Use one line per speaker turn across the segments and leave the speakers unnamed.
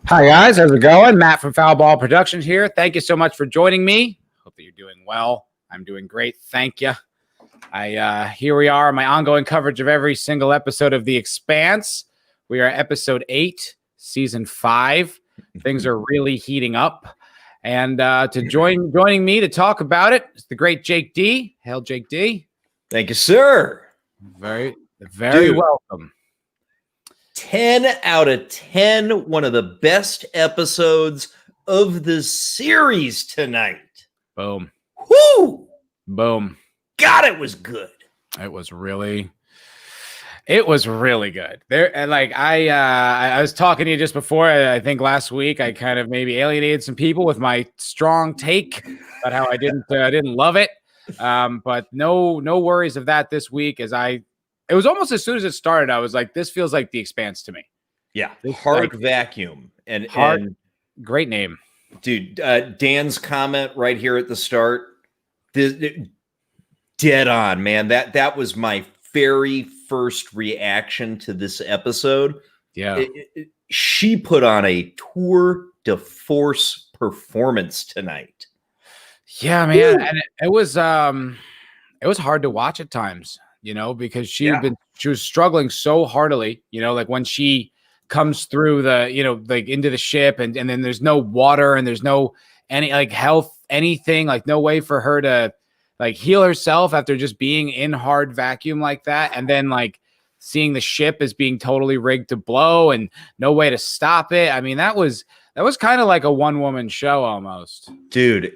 Hi, guys. How's it going? Matt from Foul Ball Productions here. Thank you so much for joining me. Hope that you're doing well. I'm doing great. Thank you. Here we are, my ongoing coverage of every single episode of The Expanse. We are episode 8, season 5. Things are really heating up. And joining me to talk about it is the great Jake D. Hail, Jake D.
Thank you, sir.
Very welcome.
10 out of 10. One of the best episodes of the series tonight.
Boom.
Whoo!
Boom.
God, it was good.
It was really good. There, and like I was talking to you just before. I think last week I kind of maybe alienated some people with my strong take about how I didn't love it. But no worries of that this week. It was almost as soon as it started, I was like, this feels like The Expanse to me.
Yeah, Hard Vacuum and
great name,
dude. Dan's comment right here at the start, dead on, man. That was my very first reaction to this episode.
Yeah,
she put on a tour de force performance tonight.
Yeah, man, Woo! And it was hard to watch at times, because she was struggling so heartily, like when she comes through the, like into the ship and then there's no water and there's no any like health, anything, like no way for her to like heal herself after just being in hard vacuum like that. And then like seeing the ship as being totally rigged to blow and no way to stop it. I mean, that was kind of like a one-woman show almost.
Dude,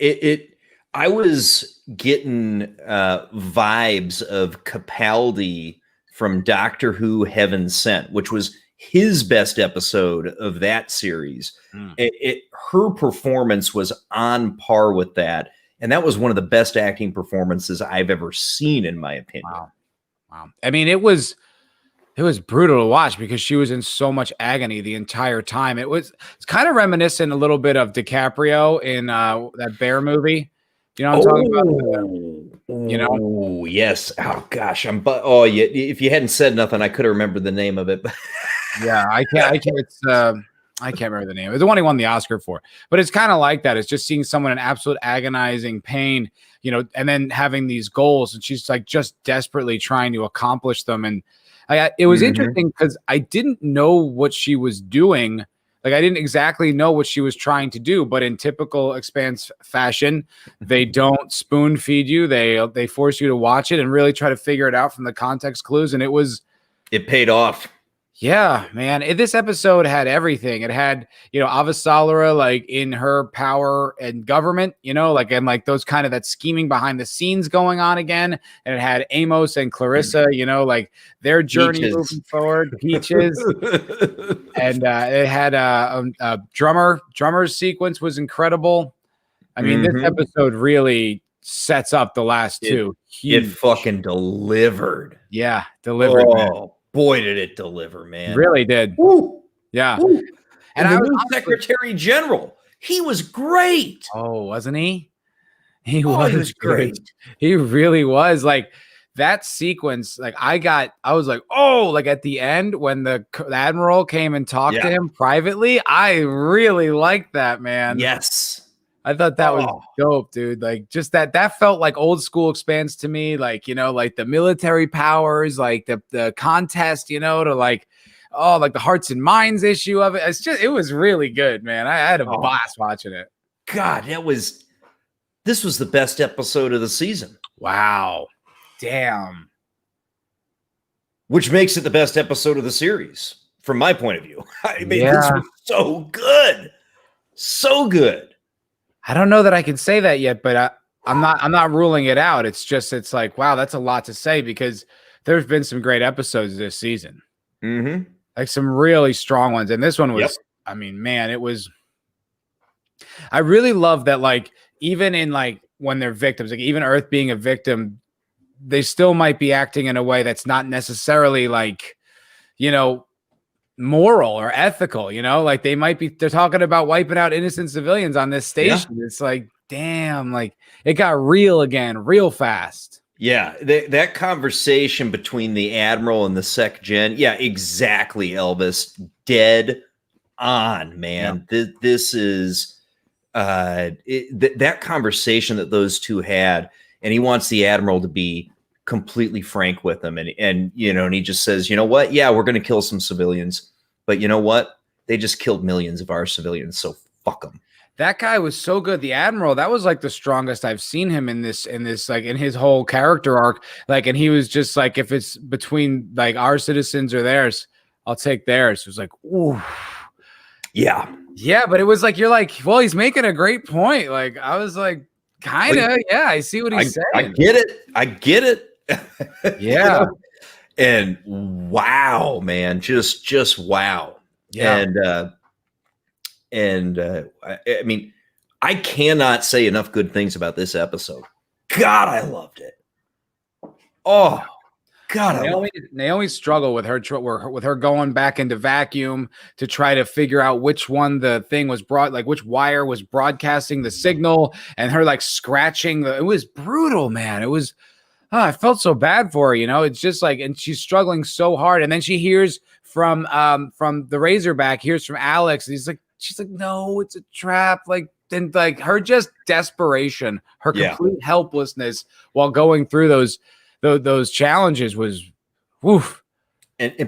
I was getting vibes of Capaldi from Doctor Who Heaven Sent, which was his best episode of that series. Her performance was on par with that. And that was one of the best acting performances I've ever seen, in my opinion.
Wow. I mean, it was brutal to watch because she was in so much agony the entire time. It's kind of reminiscent a little bit of DiCaprio in that Bear movie. You know what I'm talking about?
Oh, yes. Oh, gosh. If you hadn't said nothing, I could have remembered the name of it.
Yeah, I can't. I can't remember the name. It's the one he won the Oscar for. But it's kind of like that. It's just seeing someone in absolute agonizing pain, and then having these goals, and she's like just desperately trying to accomplish them. And it was interesting because I didn't know what she was doing. Like, I didn't exactly know what she was trying to do, but in typical Expanse fashion, they don't spoon feed you. They force you to watch it and really try to figure it out from the context clues. And
it paid off.
Yeah, man. This episode had everything. It had, Avasarala like in her power and government, and those kind of that scheming behind the scenes going on again. And it had Amos and Clarissa, like their journey moving forward, Peaches. And it had a drummer's sequence was incredible. I mean, this episode really sets up the last two.
It fucking delivered.
Yeah, delivered.
Oh.
Man.
Boy, did it deliver, man.
Really did.
Woo.
Yeah.
Woo. And the new Secretary General, he was great.
Oh, wasn't he? He was great. He really was. Like that sequence, like I was like, oh, like at the end when the Admiral came and talked to him privately, I really liked that, man.
Yes.
I thought that was dope, dude. Like just that felt like old school Expanse to me. Like, like the military powers, like the contest, to like, like the hearts and minds issue of it. It was really good, man. I had a blast watching it.
God, this was the best episode of the season.
Wow. Damn.
Which makes it the best episode of the series from my point of view. I mean, this was so good. So good.
I don't know that I can say that yet, but I'm not ruling it out. It's like, wow, that's a lot to say because there's been some great episodes this season. Like some really strong ones. And this one was, I mean, man, I really love that. Like, even in like when they're victims, like even Earth being a victim, they still might be acting in a way that's not necessarily like, moral or ethical, like they're talking about wiping out innocent civilians on this station. It's like, damn, like it got real again real fast.
Yeah, that conversation between the Admiral and the Sec Gen, exactly, Elvis, dead on, man. This is that conversation that those two had, and he wants the Admiral to be completely frank with him, and you know, and he just says, you know what? Yeah, we're going to kill some civilians, but you know what? They just killed millions of our civilians, so fuck them.
That guy was so good. The Admiral, that was like the strongest I've seen him in this, like in his whole character arc. Like, and he was just like, if it's between like our citizens or theirs, I'll take theirs. It was like, ooh.
Yeah.
Yeah, but it was like, you're like, well, he's making a great point. Like, I was like, kind of, yeah, I see what he's saying.
I get it. I get it.
Yeah.
You know? And wow, man, just wow.
Yeah.
I mean, I cannot say enough good things about this episode. God, I loved it. Oh, God,
Naomi struggled with her going back into vacuum to try to figure out which one the thing was which wire was broadcasting the signal, and her like scratching. It was brutal, man. It was. I felt so bad for her, you know. It's just like, and she's struggling so hard, and then she hears from the Razorback, hears from Alex, and she's like, no, it's a trap. Like, then like her just desperation, her complete helplessness while going through those challenges was, woof.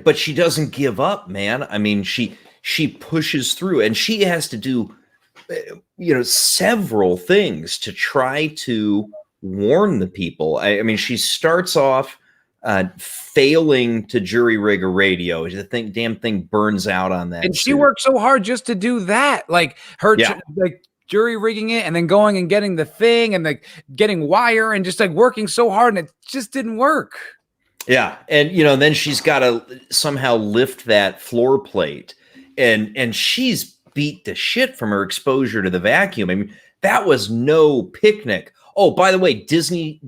But she doesn't give up, man. I mean, she pushes through, and she has to do, you know, several things to try to warn the people. I mean, she starts off failing to jury rig a radio. The damn thing burns out on that.
And she worked so hard just to do that. Like her, like jury rigging it, and then going and getting the thing, and like getting wire, and just like working so hard, and it just didn't work.
Yeah, and you know, then she's got to somehow lift that floor plate, and she's beat the shit from her exposure to the vacuum. I mean, that was no picnic. Oh, by the way, Disney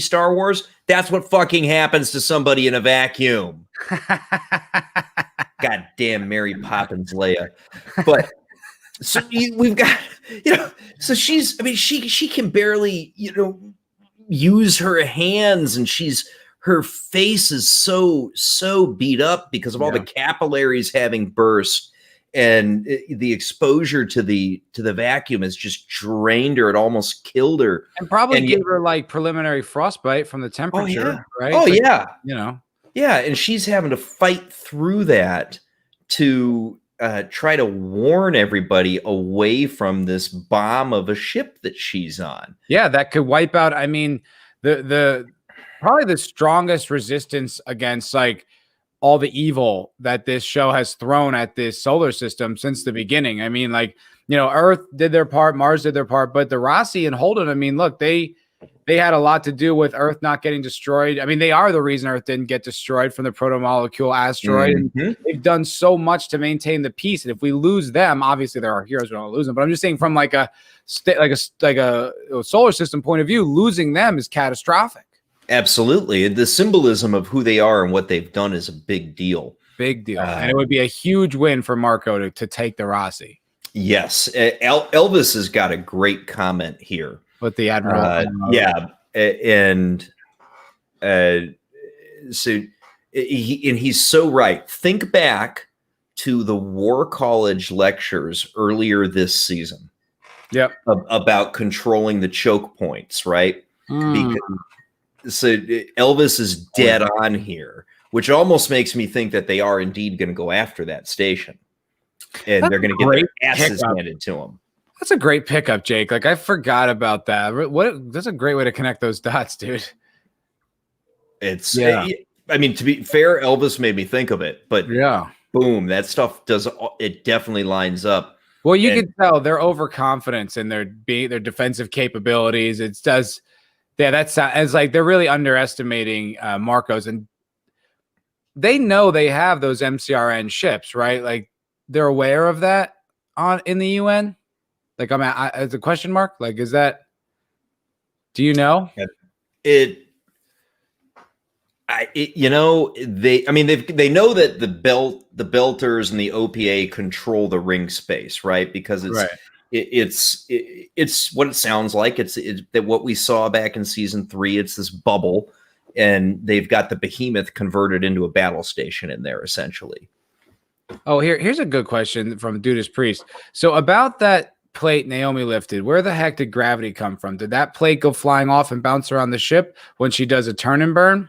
Star Wars, that's what fucking happens to somebody in a vacuum. Goddamn Mary Poppins Leia. But so we've got, you know, so she's, I mean, she can barely, you know, use her hands, and her face is so beat up because of all the capillaries having burst. And the exposure to the vacuum has just drained her. It almost killed her,
and probably gave her like preliminary frostbite from the temperature, right?
Oh,
like,
yeah,
you know,
yeah. And she's having to fight through that to try to warn everybody away from this bomb of a ship that she's on.
Yeah, that could wipe out. I mean, the probably the strongest resistance against like all the evil that this show has thrown at this solar system since the beginning. I mean, like, you know, Earth did their part, Mars did their part, but the Rossi and Holden, I mean, look, they had a lot to do with Earth not getting destroyed. I mean, they are the reason Earth didn't get destroyed from the proto-molecule asteroid.
Mm-hmm.
And they've done so much to maintain the peace. And if we lose them, obviously there are heroes, we don't lose them. But I'm just saying, from like a solar system point of view, losing them is catastrophic.
Absolutely. The symbolism of who they are and what they've done is a big deal.
Big deal. And it would be a huge win for Marco to take the Rossi.
Yes. Elvis has got a great comment here.
With the Admiral.
So he's so right. Think back to the War College lectures earlier this season.
Yep.
About controlling the choke points, right? Because so Elvis is dead on here, which almost makes me think that they are indeed going to go after that station, and they're going to get their asses handed to them.
That's a great pickup, Jake. Like, I forgot about that. That's a great way to connect those dots, dude.
It's, I mean, to be fair, Elvis made me think of it, but boom, that stuff it definitely lines up.
Well, you can tell their overconfidence in their defensive capabilities. It does. Yeah, it's like they're really underestimating Marcos, and they know they have those MCRN ships, right? Like, they're aware of that in the UN. Like, it's a question mark. Like, is that? Do you know?
You know, they know that the Belters and the OPA control the ring space, right? Because it's what it sounds like. It's that what we saw back in season 3. It's this bubble, and they've got the behemoth converted into a battle station in there, essentially.
Oh, here's a good question from Judas Priest. So about that plate Naomi lifted, where the heck did gravity come from? Did that plate go flying off and bounce around the ship when she does a turn and burn?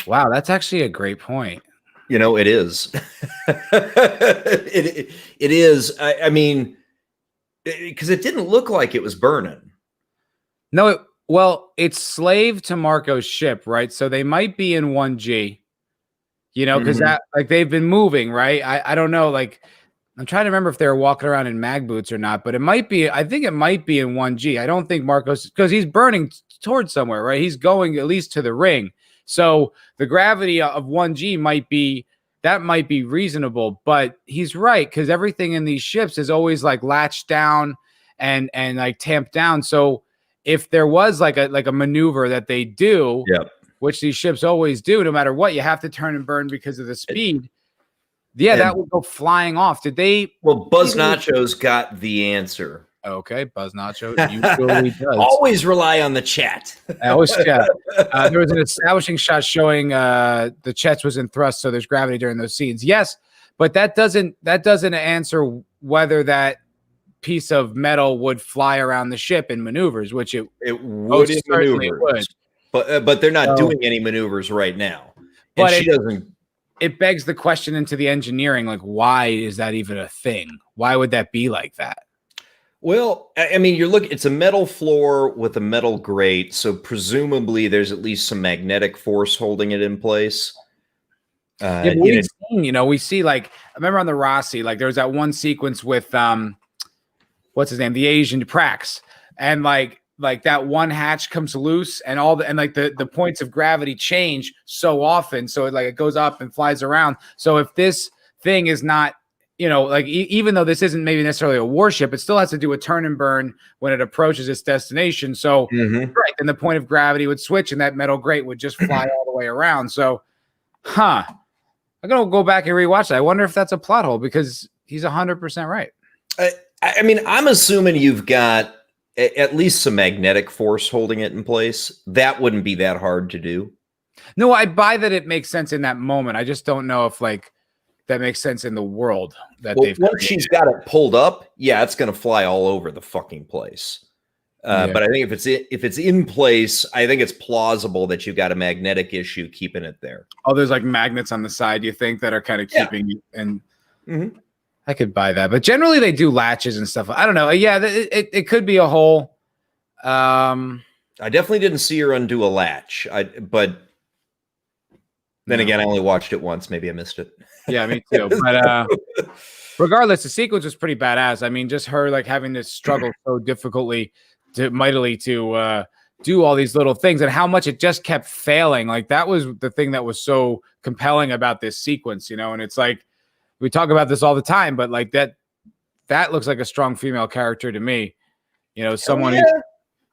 Wow, that's actually a great point.
You know, it is. It is. I mean, because it didn't look like it was burning.
No, well, it's slave to Marco's ship, right? So they might be in 1G. You know, because that like they've been moving, right? I don't know. Like, I'm trying to remember if they were walking around in mag boots or not, but it might be. I think it might be in 1G. I don't think Marcos, because he's burning towards somewhere, right? He's going at least to the ring. So the gravity of 1G might be reasonable, but he's right, because everything in these ships is always like latched down and like tamped down. So if there was like a maneuver that they do, which these ships always do, no matter what, you have to turn and burn because of the speed. Yeah, that would go flying off. Did they?
Well, Buzz Nacho's got the answer.
Okay, Buzz Nacho usually does.
Always rely on the chat.
I always chat. There was an establishing shot showing the Chet's was in thrust, so there's gravity during those scenes. Yes, but that doesn't answer whether that piece of metal would fly around the ship in maneuvers, which it
would in maneuvers. But they're not doing any maneuvers right now.
But she doesn't. It begs the question into the engineering, like, why is that even a thing? Why would that be like that?
Well, I mean, it's a metal floor with a metal grate, so presumably there's at least some magnetic force holding it in place.
We see, like, I remember on the Rossi, like there was that one sequence with what's his name, the Asian Prax, and like that one hatch comes loose and the points of gravity change so often. So it goes up and flies around. So if this thing is not, even though this isn't maybe necessarily a warship, it still has to do a turn and burn when it approaches its destination. So right, then the point of gravity would switch and that metal grate would just fly all the way around. So, I'm going to go back and rewatch that. I wonder if that's a plot hole, because he's 100% right.
I mean, I'm assuming you've got at least some magnetic force holding it in place. That wouldn't be that hard to do.
No, I buy that it makes sense in that moment. I just don't know if that makes sense in the world that they've
once she's got it pulled up, yeah, it's going to fly all over the fucking place. But I think if it's in place, I think it's plausible that you've got a magnetic issue keeping it there.
Oh, there's like magnets on the side, you think, that are kind of keeping you, and I could buy that. But generally they do latches and stuff. I don't know. Yeah, it could be a hole.
I definitely didn't see her undo a latch. But then again, I only watched it once. Maybe I missed it.
Yeah, me too. But regardless, the sequence was pretty badass. I mean, just her like having to struggle so mightily to do all these little things, and how much it just kept failing. Like, that was the thing that was so compelling about this sequence, and it's like, we talk about this all the time, but like that looks like a strong female character to me. Someone who's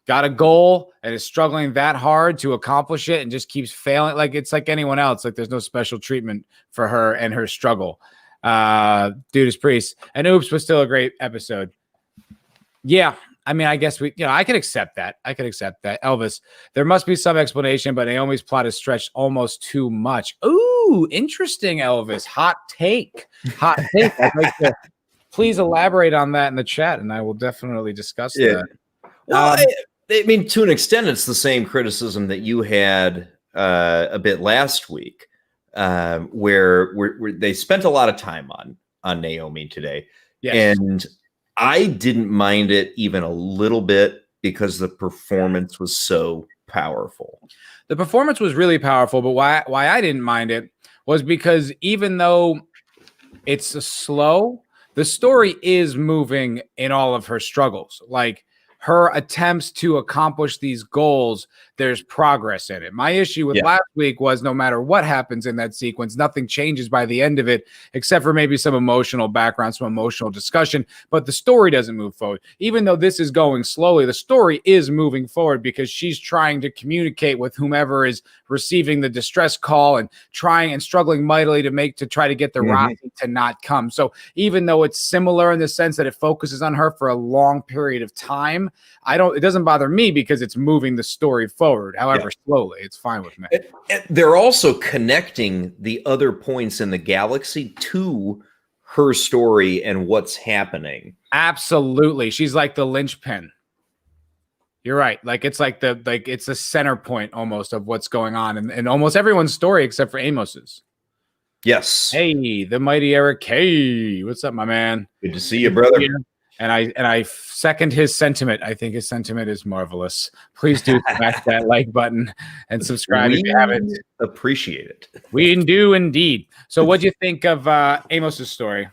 got a goal and is struggling that hard to accomplish it and just keeps failing. Like, it's like anyone else. Like, there's no special treatment for her and her struggle. Judas Priest and Oops was still a great episode. Yeah. I mean, I guess I could accept that. Elvis, there must be some explanation, but Naomi's plot is stretched almost too much. Ooh, interesting, Elvis. Hot take. I'd like to please elaborate on that in the chat, and I will definitely discuss that.
Well, I mean, to an extent, it's the same criticism that you had a bit last week, where they spent a lot of time on Naomi today. Yes. And I didn't mind it even a little bit, because the performance was so powerful.
The performance was really powerful, but why I didn't mind it was because even though it's slow, the story is moving in all of her struggles. Like, her attempts to accomplish these goals, there's progress in it. My issue with last week was, no matter what happens in that sequence, nothing changes by the end of it, except for maybe some emotional background, some emotional discussion, but the story doesn't move forward. Even though this is going slowly, the story is moving forward, because she's trying to communicate with whomever is receiving the distress call, and trying and struggling mightily to try to get the Rossi to not come. So even though it's similar in the sense that it focuses on her for a long period of time, time. It doesn't bother me because it's moving the story forward. However, slowly, it's fine with me.
They're also connecting the other points in the galaxy to her story and what's happening.
Absolutely. She's like the linchpin. You're right. Like it's it's the center point almost of what's going on in almost everyone's story except for Amos's.
Yes.
Hey, the mighty Eric K. What's up, my man?
Good to see you, brother.
And I second his sentiment. I think his sentiment is marvelous. Please do smash that like button and subscribe if you haven't.
Appreciate it.
We do indeed. So what do you think of Amos's story?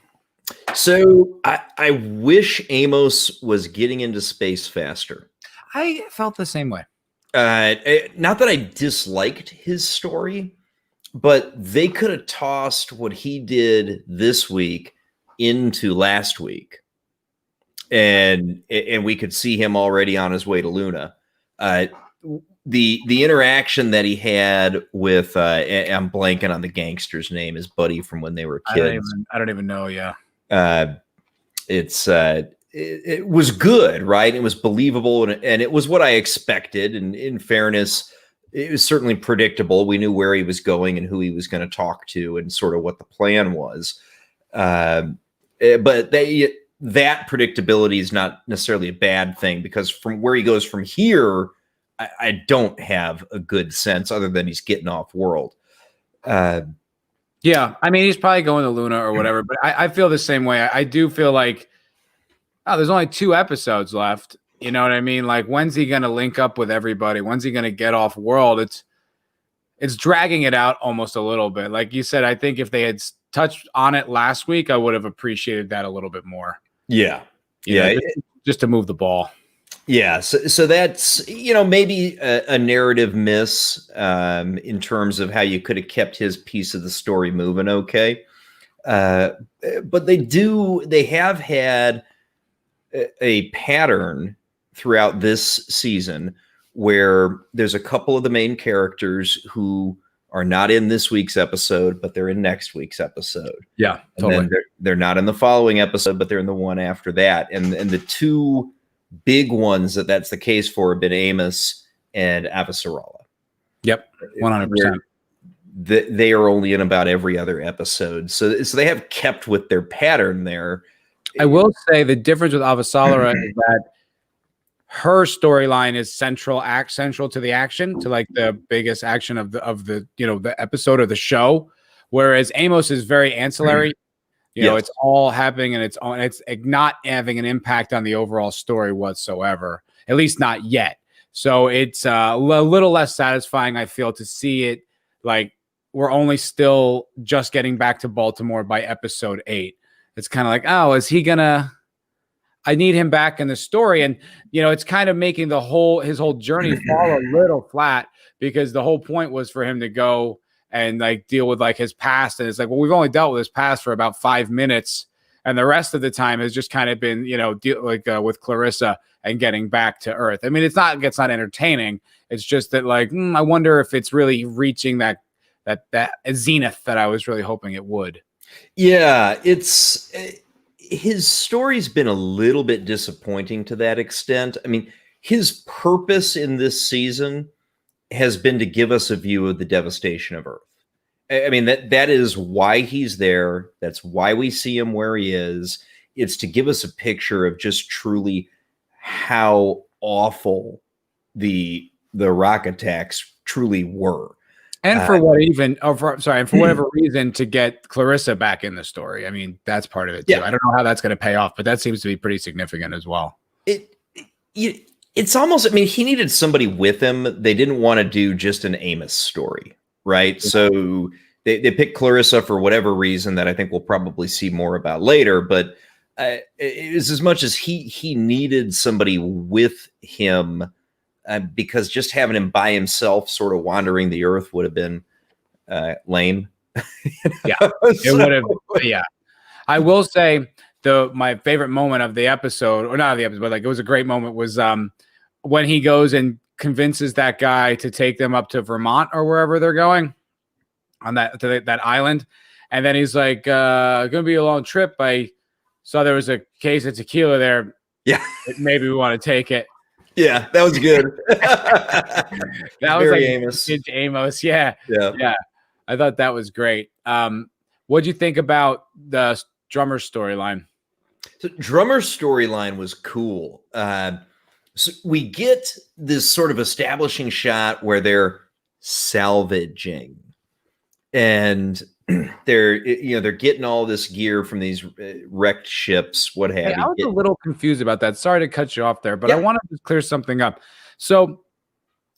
So I wish Amos was getting into space faster.
I felt the same way.
Not that I disliked his story, but they could have tossed what he did this week into last week. And we could see him already on his way to Luna. The interaction that he had with I'm blanking on the gangster's name, his buddy from when they were kids.
I don't even know. Yeah.
It was good, right? It was believable, and it was what I expected. And in fairness, it was certainly predictable. We knew where he was going and who he was going to talk to, and sort of what the plan was. But that predictability is not necessarily a bad thing, because from where he goes from here, I don't have a good sense other than he's getting off world.
Yeah, I mean, he's probably going to Luna or whatever, but I feel the same way. I do feel like, there's only 2 episodes left. You know what I mean? Like, when's he going to link up with everybody? When's he going to get off world? It's dragging it out almost a little bit. Like you said, I think if they had touched on it last week, I would have appreciated that a little bit more.
Yeah.
You know, just to move the ball.
Yeah. So that's, maybe a narrative miss in terms of how you could have kept his piece of the story moving. Okay. But they have had a pattern throughout this season where there's a couple of the main characters who are not in this week's episode, but they're in next week's episode.
Yeah, totally.
And then they're not in the following episode, but they're in the one after that. And the 2 big ones that's the case for have been Amos and Avasarala.
Yep, 100%.
They are only in about every other episode. So they have kept with their pattern there.
I will say the difference with Avasarala is that her storyline is central to the action, to like the biggest action of the the episode or the show, whereas Amos is very ancillary. You know, it's all happening and it's not having an impact on the overall story whatsoever, at least not yet. So it's a little less satisfying, I feel, to see it like we're only still just getting back to Baltimore by episode 8. It's kind of like, oh, is he gonna? I need him back in the story, and it's kind of making his whole journey fall a little flat, because the whole point was for him to go and like deal with like his past, and it's like, well, we've only dealt with his past for about 5 minutes, and the rest of the time has just kind of been with Clarissa and getting back to Earth. I mean, it's not entertaining. It's just that like I wonder if it's really reaching that zenith that I was really hoping it would.
Yeah, his story's been a little bit disappointing to that extent. I mean, his purpose in this season has been to give us a view of the devastation of Earth. I mean, that is why he's there. That's why we see him where he is. It's to give us a picture of just truly how awful the rock attacks truly were.
And for whatever reason, to get Clarissa back in the story. I mean, that's part of it too. Yeah. I don't know how that's going to pay off, but that seems to be pretty significant as well.
It's almost, I mean, he needed somebody with him. They didn't want to do just an Amos story, right? Yeah. So they picked Clarissa for whatever reason that I think we'll probably see more about later. But it was as much as he needed somebody with him. Because just having him by himself sort of wandering the earth would have been lame.
Yeah, it would have. Yeah, I will say my favorite moment of the episode, or not of the episode, but like it was a great moment, was when he goes and convinces that guy to take them up to Vermont or wherever they're going on that island. And then he's like, gonna be a long trip. I saw there was a case of tequila there.
Yeah.
Maybe we want to take it.
Yeah, that was good.
That was
Very
like
Amos.
Amos. Yeah.
Yeah.
Yeah. I thought that was great. What'd you think about the drummer storyline?
So drummer's storyline was cool. So we get this sort of establishing shot where they're salvaging, and they're getting all this gear from these wrecked ships, what have
Hey, I was a little confused about that. Sorry to cut you off there, but I want to clear something up. So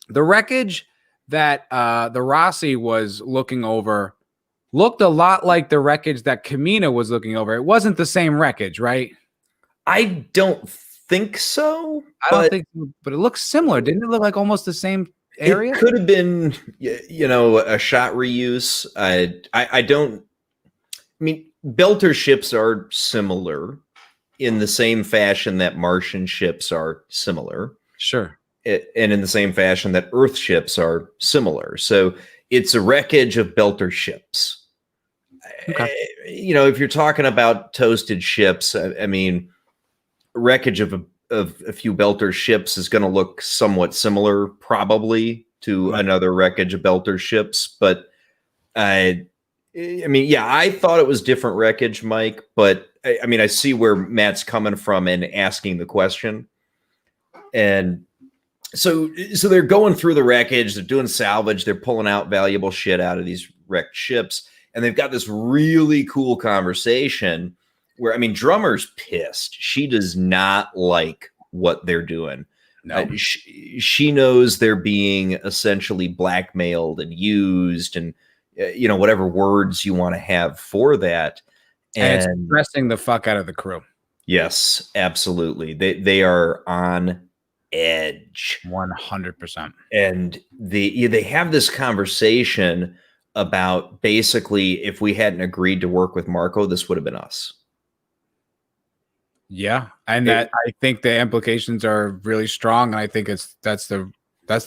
the wreckage that the Rossi was looking over looked a lot like the wreckage that Kamina was looking over. It wasn't the same wreckage, right?
I don't think so.
I don't think so, but it looks similar. Didn't it look like almost the same area?
It could have been, a shot reuse. I don't. I mean, Belter ships are similar in the same fashion that Martian ships are similar.
Sure.
And in the same fashion that Earth ships are similar. So it's a wreckage of Belter ships. Okay. If you're talking about toasted ships, I mean, wreckage of a few Belter ships is going to look somewhat similar, probably, to another wreckage of Belter ships. But I thought it was different wreckage, Mike. But I see where Matt's coming from and asking the question. And so they're going through the wreckage, they're doing salvage, they're pulling out valuable shit out of these wrecked ships, and they've got this really cool conversation where, Drummer's pissed. She does not like what they're doing. No. She knows they're being essentially blackmailed and used, and whatever words you want to have for that.
And it's stressing the fuck out of the crew.
Yes, absolutely. They are on edge.
100%.
And they have this conversation about, basically, if we hadn't agreed to work with Marco, this would have been us.
Yeah, and I think the implications are really strong, and I think that's the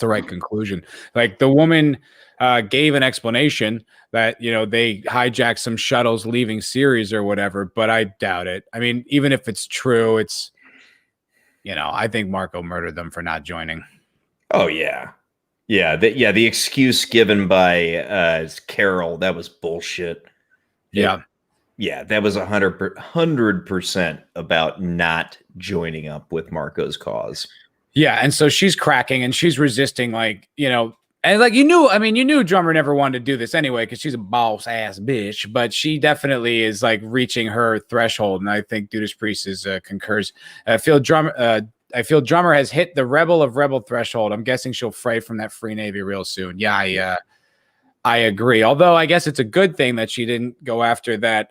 right conclusion. Like, the woman gave an explanation that they hijacked some shuttles leaving Ceres or whatever, but I doubt it. I mean, even if it's true, it's I think Marco murdered them for not joining.
Oh yeah, the excuse given by Carol, that was bullshit.
Yeah.
Yeah, that was 100% about not joining up with Marco's cause.
Yeah, and so she's cracking and she's resisting, and you knew Drummer never wanted to do this anyway because she's a boss ass bitch, but she definitely is reaching her threshold, and I think Judas Priest concurs. I feel Drummer has hit the rebel threshold. I'm guessing she'll fray from that free Navy real soon. Yeah, I agree. Although I guess it's a good thing that she didn't go after that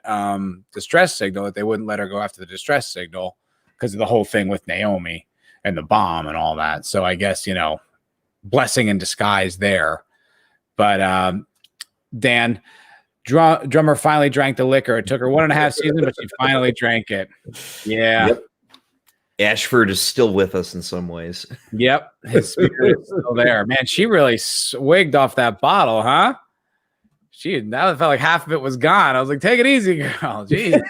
distress signal, that they wouldn't let her go after the distress signal because of the whole thing with Naomi and the bomb and all that. So I guess, blessing in disguise there. But Dan, Drummer finally drank the liquor. It took her 1.5 seasons, but she finally drank it. Yeah. Yep.
Ashford is still with us in some ways.
Yep. His spirit is still there. Man, she really swigged off that bottle, huh? That felt like half of it was gone. I was like, take it easy, girl. Jeez.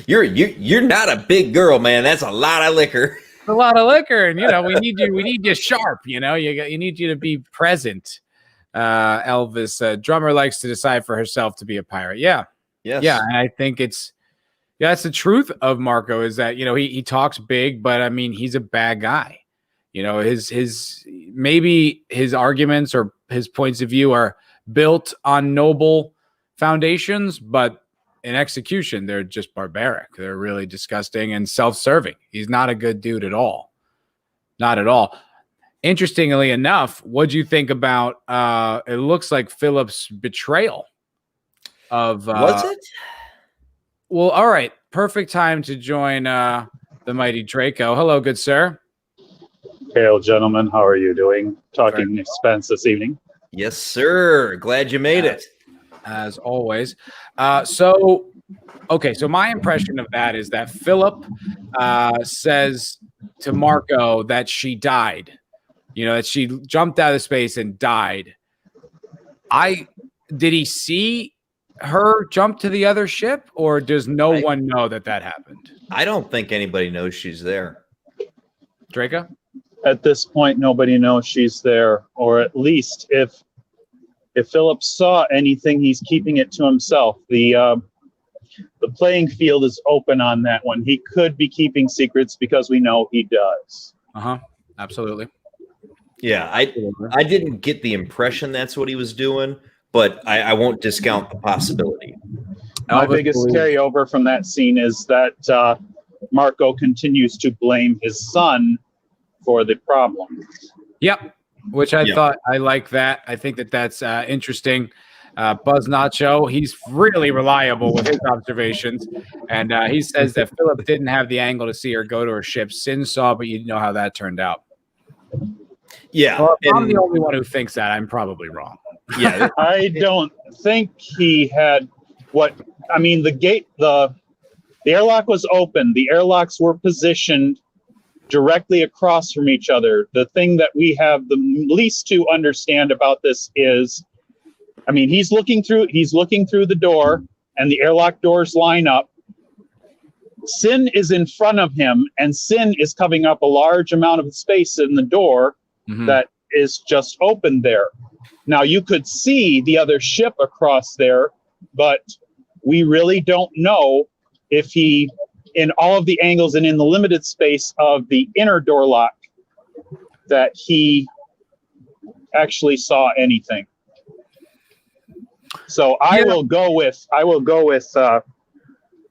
You're not a big girl, man. That's a lot of liquor.
A lot of liquor, and we need you sharp. You need you to be present. Elvis, Drummer likes to decide for herself to be a pirate. Yeah,
yes,
yeah, and I think that's the truth of Marco, is that he talks big, but he's a bad guy. His maybe his arguments or his points of view are built on noble foundations, but in execution, they're just barbaric. They're really disgusting and self-serving. He's not a good dude at all. Not at all. Interestingly enough, what'd you think about it looks like Philip's betrayal of
was it?
Well, all right. Perfect time to join the mighty Draco. Hello, good sir.
Hail, gentlemen. How are you doing? Talking Expanse this evening.
Yes, sir. Glad you made it.
As always. So my impression of that is that Philip says to Marco that she died, that she jumped out of space and died. Did he see her jump to the other ship, or does no one know that happened?
I don't think anybody knows she's there.
Draco?
At this point, nobody knows she's there, or at least if Philip saw anything, he's keeping it to himself. The playing field is open on that one. He could be keeping secrets because we know he does.
Absolutely.
Yeah, I didn't get the impression that's what he was doing, but I won't discount the possibility.
My biggest carryover from that scene is that Marco continues to blame his son for the problem.
Yep, which I thought I like that. I think that's interesting. Buzz Nacho, he's really reliable with his observations, and he says that Philip didn't have the angle to see her go to her ship. Sin saw, but you know how that turned out.
Yeah,
well, if I'm the only one who thinks that, I'm probably wrong.
Yeah,
I don't think he had the airlock was open. The airlocks were positioned directly across from each other. The thing that we have the least to understand about this is, he's looking through the door, and the airlock doors line up. Sin is in front of him, and Sin is covering up a large amount of space in the door that is just open there. Now, you could see the other ship across there, but we really don't know if he, in all of the angles and in the limited space of the inner door lock, that he actually saw anything. So I will go with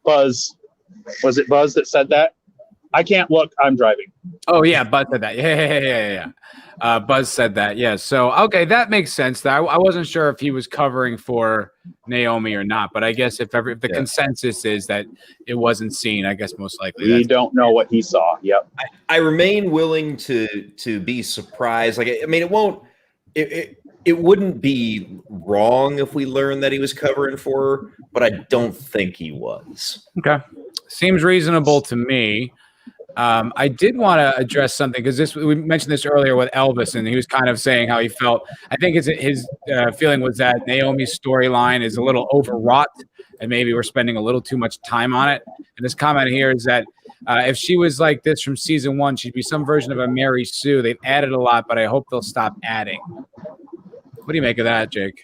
Buzz. Was it Buzz that said that? I can't look. I'm driving.
Oh yeah, Buzz said that. Yeah. Buzz said that. Yeah. So okay, that makes sense. I wasn't sure if he was covering for Naomi or not, but I guess if the consensus is that it wasn't seen, I guess most likely
we don't know what he saw. Yep.
I remain willing to be surprised. It wouldn't be wrong if we learned that he was covering for her, but I don't think he was.
Okay. Seems reasonable to me. I did want to address something because we mentioned this earlier with Elvis, and he was kind of saying how he felt. I think his feeling was that Naomi's storyline is a little overwrought, and maybe we're spending a little too much time on it. And this comment here is that if she was like this from season 1, she'd be some version of a Mary Sue. They've added a lot, but I hope they'll stop adding. What do you make of that, Jake?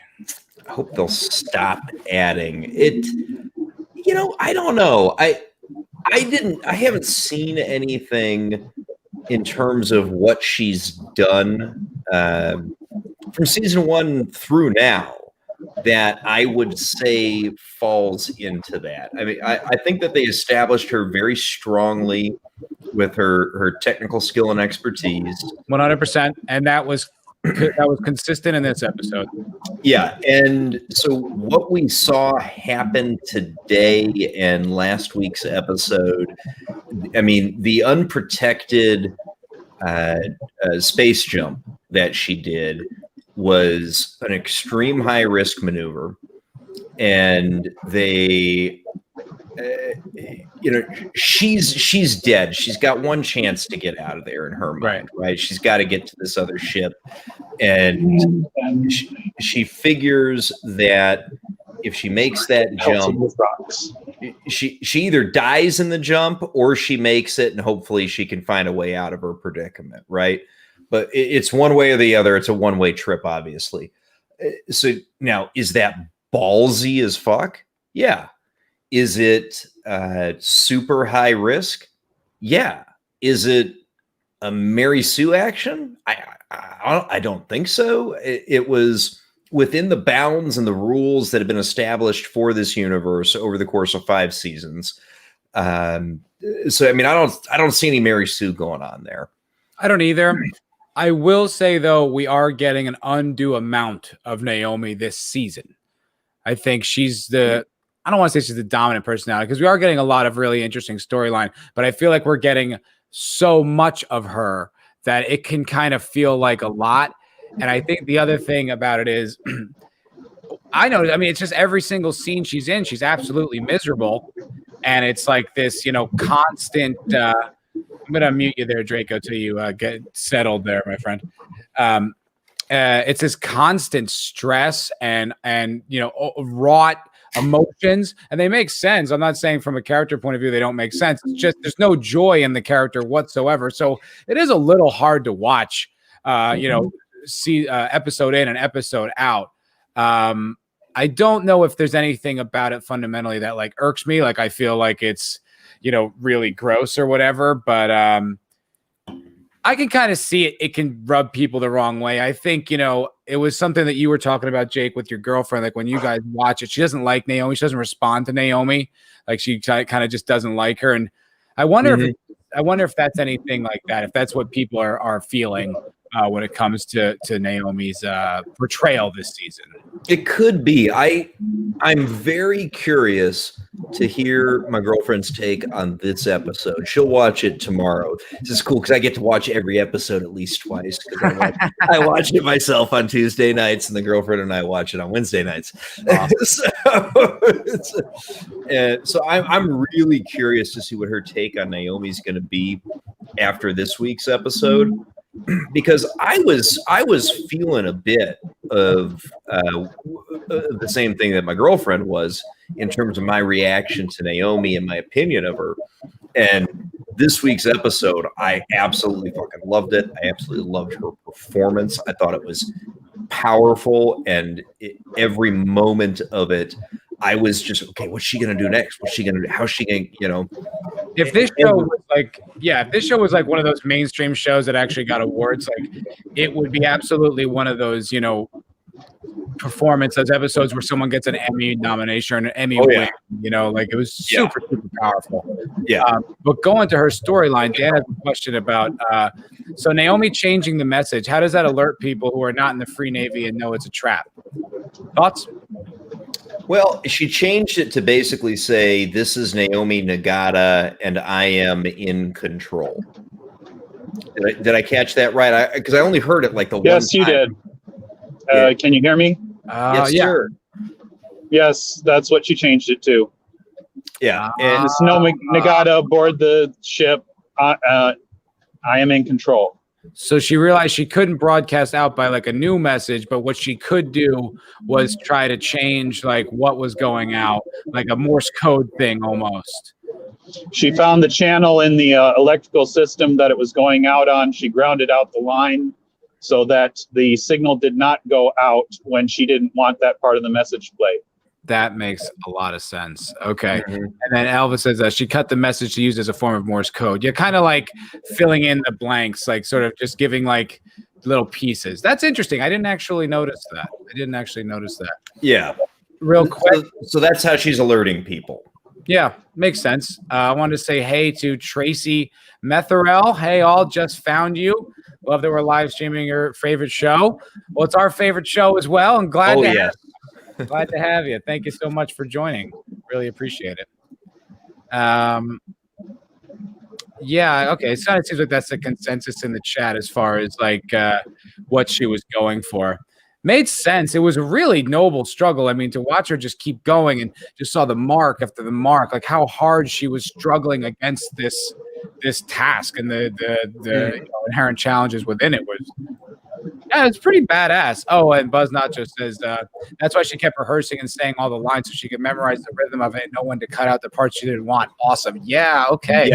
I hope they'll stop adding it. I don't know. I haven't seen anything in terms of what she's done from season 1 through now that I would say falls into that. I think that they established her very strongly with her technical skill and expertise.
100%. And that was consistent in this episode.
Yeah, and so what we saw happen today and last week's episode, the unprotected space jump that she did was an extreme high risk maneuver, and they she's dead. She's got one chance to get out of there in her mind, right? She's got to get to this other ship, and she figures that if she makes that jump, she either dies in the jump or she makes it, and hopefully she can find a way out of her predicament, right? But it's one way or the other. It's a one-way trip, obviously. So now, is that ballsy as fuck? Yeah. Is it super high risk? Yeah. Is it a Mary Sue action? I don't think so. It was within the bounds and the rules that have been established for this universe over the course of 5 seasons. So I don't see any Mary Sue going on there.
I don't either. I will say though, we are getting an undue amount of Naomi this season. I think she's I don't want to say she's the dominant personality because we are getting a lot of really interesting storyline, but I feel like we're getting so much of her that it can kind of feel like a lot. And I think the other thing about it is, it's just every single scene she's in, she's absolutely miserable. And it's like this, constant, I'm going to mute you there, Draco, till you get settled there, my friend. It's this constant stress and wrought emotions, and they make sense. I'm not saying from a character point of view they don't make sense. It's just there's no joy in the character whatsoever. So it is a little hard to watch. See episode in and episode out. I don't know if there's anything about it fundamentally that like irks me. Like I feel like it's really gross or whatever, but I can kind of see it. It can rub people the wrong way. I think, it was something that you were talking about, Jake, with your girlfriend. Like when you guys watch it, she doesn't like Naomi. She doesn't respond to Naomi. Like she kind of just doesn't like her. And I wonder if that's anything like that. If that's what people are feeling when it comes to Naomi's portrayal this season.
It could be. I'm very curious to hear my girlfriend's take on this episode. She'll watch it tomorrow. This is cool because I get to watch every episode at least twice. I watch it myself on Tuesday nights, and the girlfriend and I watch it on Wednesday nights. Awesome. So I'm really curious to see what her take on Naomi's going to be after this week's episode. Because I was feeling a bit of the same thing that my girlfriend was in terms of my reaction to Naomi and my opinion of her. And this week's episode, I absolutely fucking loved it. I absolutely loved her performance. I thought it was powerful, and every moment of it, I was just, okay, what's she going to do next? What's she going to do? How's she going to,
If this show was like one of those mainstream shows that actually got awards, like it would be absolutely one of those, those episodes where someone gets an Emmy nomination or an Emmy win, like it was super powerful. Yeah. But going to her storyline, Dan has a question about, so Naomi changing the message. How does that alert people who are not in the Free Navy and know it's a trap? Thoughts?
Well, she changed it to basically say, this is Naomi Nagata and I am in control. Did I catch that right? Because I only heard it like the one time.
Yes, you did. Can you hear me?
Yes, sir.
Yes, that's what she changed it to.
Yeah.
And it's Naomi Nagata aboard the ship. I am in control.
So she realized she couldn't broadcast out by like a new message, but what she could do was try to change like what was going out, like a Morse code thing almost.
She found the channel in the electrical system that it was going out on. She grounded out the line so that the signal did not go out when she didn't want that part of the message played.
That makes a lot of sense. Okay. Mm-hmm. And then Elvis says she cut the message to use as a form of Morse code. You're kind of like filling in the blanks, like sort of just giving like little pieces. That's interesting. I didn't actually notice that.
Yeah.
Real quick.
So that's how she's alerting people.
Yeah, makes sense. I wanted to say hey to Tracy Metherell. Hey, all, just found you. Love that we're live streaming your favorite show. Well, it's our favorite show as well. I'm glad glad to have you. Thank you so much for joining. Really appreciate it. Yeah, okay. It kind of seems like that's the consensus in the chat as far as like what she was going for. Made sense. It was a really noble struggle. I mean, to watch her just keep going and just saw the mark after the mark, like how hard she was struggling against this task and the inherent challenges within it was. Yeah, it's pretty badass. Oh, and Buzz Nacho says that's why she kept rehearsing and saying all the lines so she could memorize the rhythm of it and know when to cut out the parts she didn't want. Awesome. Yeah, okay.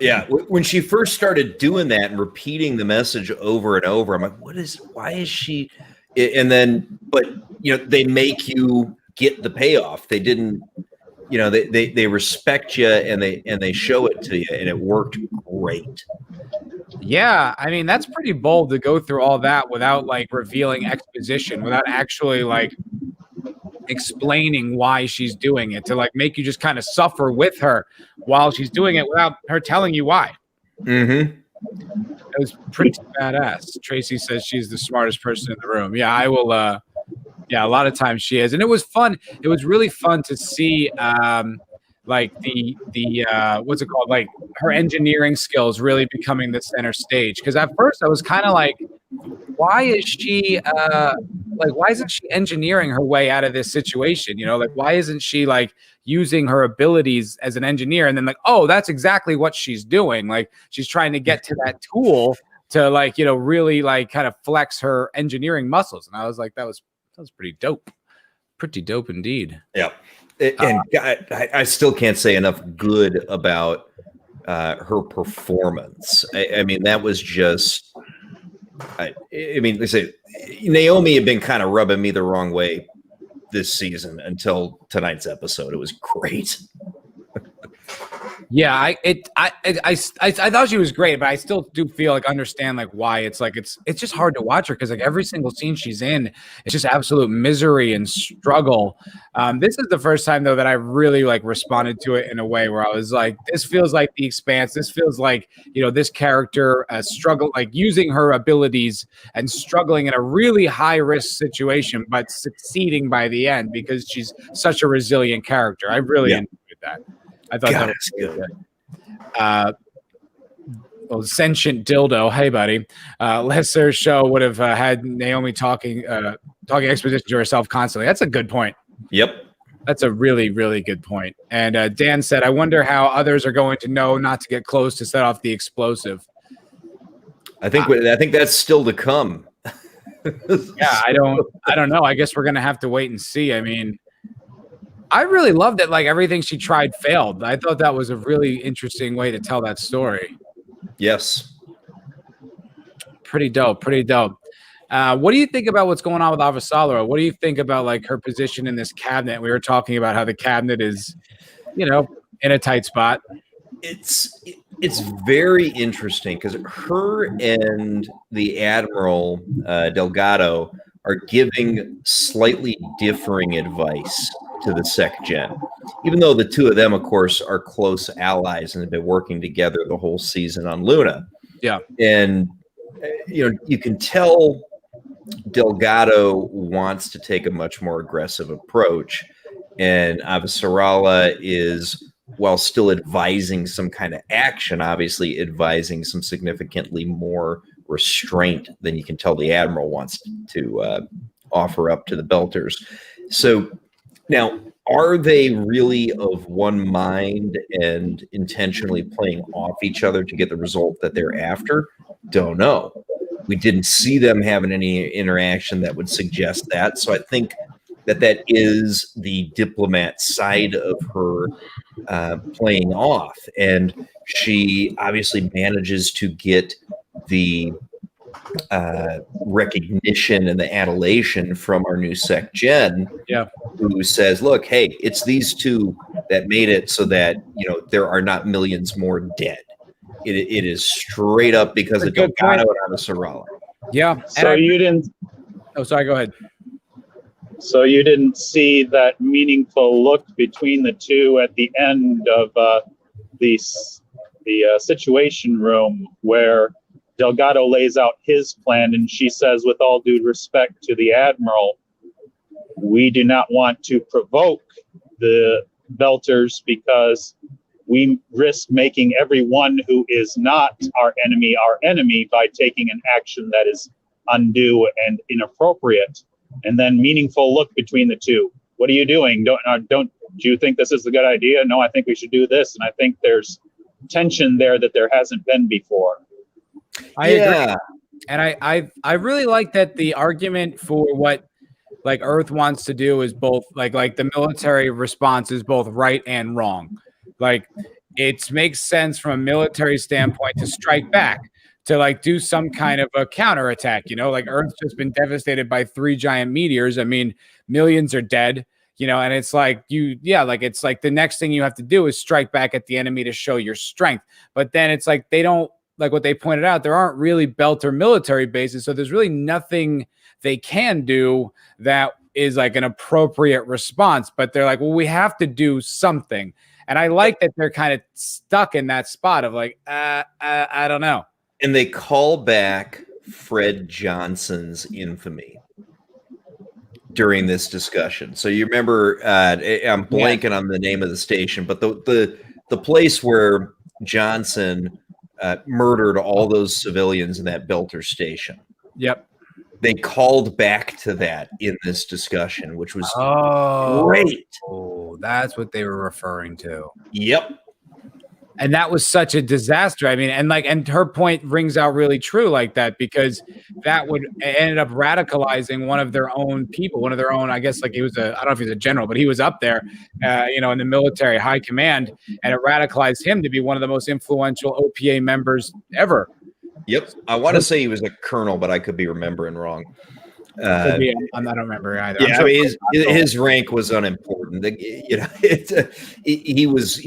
Yeah. When she first started doing that and repeating the message over and over, I'm like, why is she? And then, but, they make you get the payoff. They didn't, they respect you and they show it to you, and it worked great.
Yeah, I mean, that's pretty bold to go through all that without like revealing exposition, without actually like explaining why she's doing it, to like make you just kind of suffer with her while she's doing it without her telling you why.
Mm-hmm.
It was pretty badass. Tracy says she's the smartest person in the room. Yeah, I will. Yeah, a lot of times she is, and it was fun. It was really fun to see. Like the what's it called? Like her engineering skills really becoming the center stage. Because at first I was kind of like, why is she why isn't she engineering her way out of this situation? Like why isn't she like using her abilities as an engineer? And then like, oh, that's exactly what she's doing. Like she's trying to get to that tool to like, really like kind of flex her engineering muscles. And I was like, that was pretty dope. Pretty dope indeed.
Yeah. And I still can't say enough good about her performance. I mean, that was just, I mean, they say Naomi had been kind of rubbing me the wrong way this season until tonight's episode. It was great.
Yeah, I thought she was great, but I still do feel like understand like why it's just hard to watch her because like every single scene she's in, it's just absolute misery and struggle. This is the first time though that I really like responded to it in a way where I was like, this feels like The Expanse. This feels like this character struggle like using her abilities and struggling in a really high risk situation, but succeeding by the end because she's such a resilient character. I really enjoyed that. I thought that was good. Sentient dildo. Hey, buddy. Lesser show would have had Naomi talking exposition to herself constantly. That's a good point.
Yep.
That's a really, really good point. And Dan said, I wonder how others are going to know not to get close to set off the explosive.
I think that's still to come.
Yeah, I don't know. I guess we're going to have to wait and see. I mean, I really loved it. Like everything she tried failed. I thought that was a really interesting way to tell that story.
Yes.
Pretty dope. Pretty dope. What do you think about what's going on with Avasarala? What do you think about like her position in this cabinet? We were talking about how the cabinet is, in a tight spot.
It's very interesting because her and the Admiral Delgado are giving slightly differing advice to the Sec Gen, even though the two of them, of course, are close allies and have been working together the whole season on Luna.
Yeah.
And, you can tell Delgado wants to take a much more aggressive approach. And Avasarala is, while still advising some kind of action, obviously advising some significantly more restraint than you can tell the Admiral wants to offer up to the Belters. So, now, are they really of one mind and intentionally playing off each other to get the result that they're after? Don't know. We didn't see them having any interaction that would suggest that. So I think that is the diplomat side of her playing off. And she obviously manages to get the recognition and the adulation from our new Sec Gen, who says, look, hey, it's these two that made it so that there are not millions more dead. It is straight up because of Delgado and Avasarala.
Yeah.
So you didn't.
Oh, sorry. Go ahead.
So you didn't see that meaningful look between the two at the end of the Situation Room where Delgado lays out his plan, and she says, with all due respect to the Admiral, we do not want to provoke the Belters because we risk making everyone who is not our enemy by taking an action that is undue and inappropriate. And then meaningful look between the two. What are you doing? Do you think this is a good idea? No, I think we should do this. And I think there's tension there that there hasn't been before.
I agree. And I really like that the argument for what like Earth wants to do is both like the military response is both right and wrong. Like it makes sense from a military standpoint to strike back, to like do some kind of a counterattack, like Earth's just been devastated by 3 giant meteors. I mean, millions are dead, and it's like it's like the next thing you have to do is strike back at the enemy to show your strength. But then it's like they don't, like what they pointed out, there aren't really Belter military bases. So there's really nothing they can do that is like an appropriate response. But they're like, well, we have to do something. And I like that they're kind of stuck in that spot of like, I don't know.
And they call back Fred Johnson's infamy during this discussion. So you remember, I'm blanking on the name of the station, but the place where Johnson murdered all those civilians in that Belter station.
Yep.
They called back to that in this discussion, which was great.
Oh, that's what they were referring to.
Yep.
And that was such a disaster. I mean, and her point rings out really true like that, because that would ended up radicalizing one of their own people, one of their own, I guess, like I don't know if he's a general, but he was up there, in the military high command, and it radicalized him to be one of the most influential OPA members ever.
Yep. I want to say he was a colonel, but I could be remembering wrong.
I don't remember either.
Yeah, sure his rank was unimportant. He was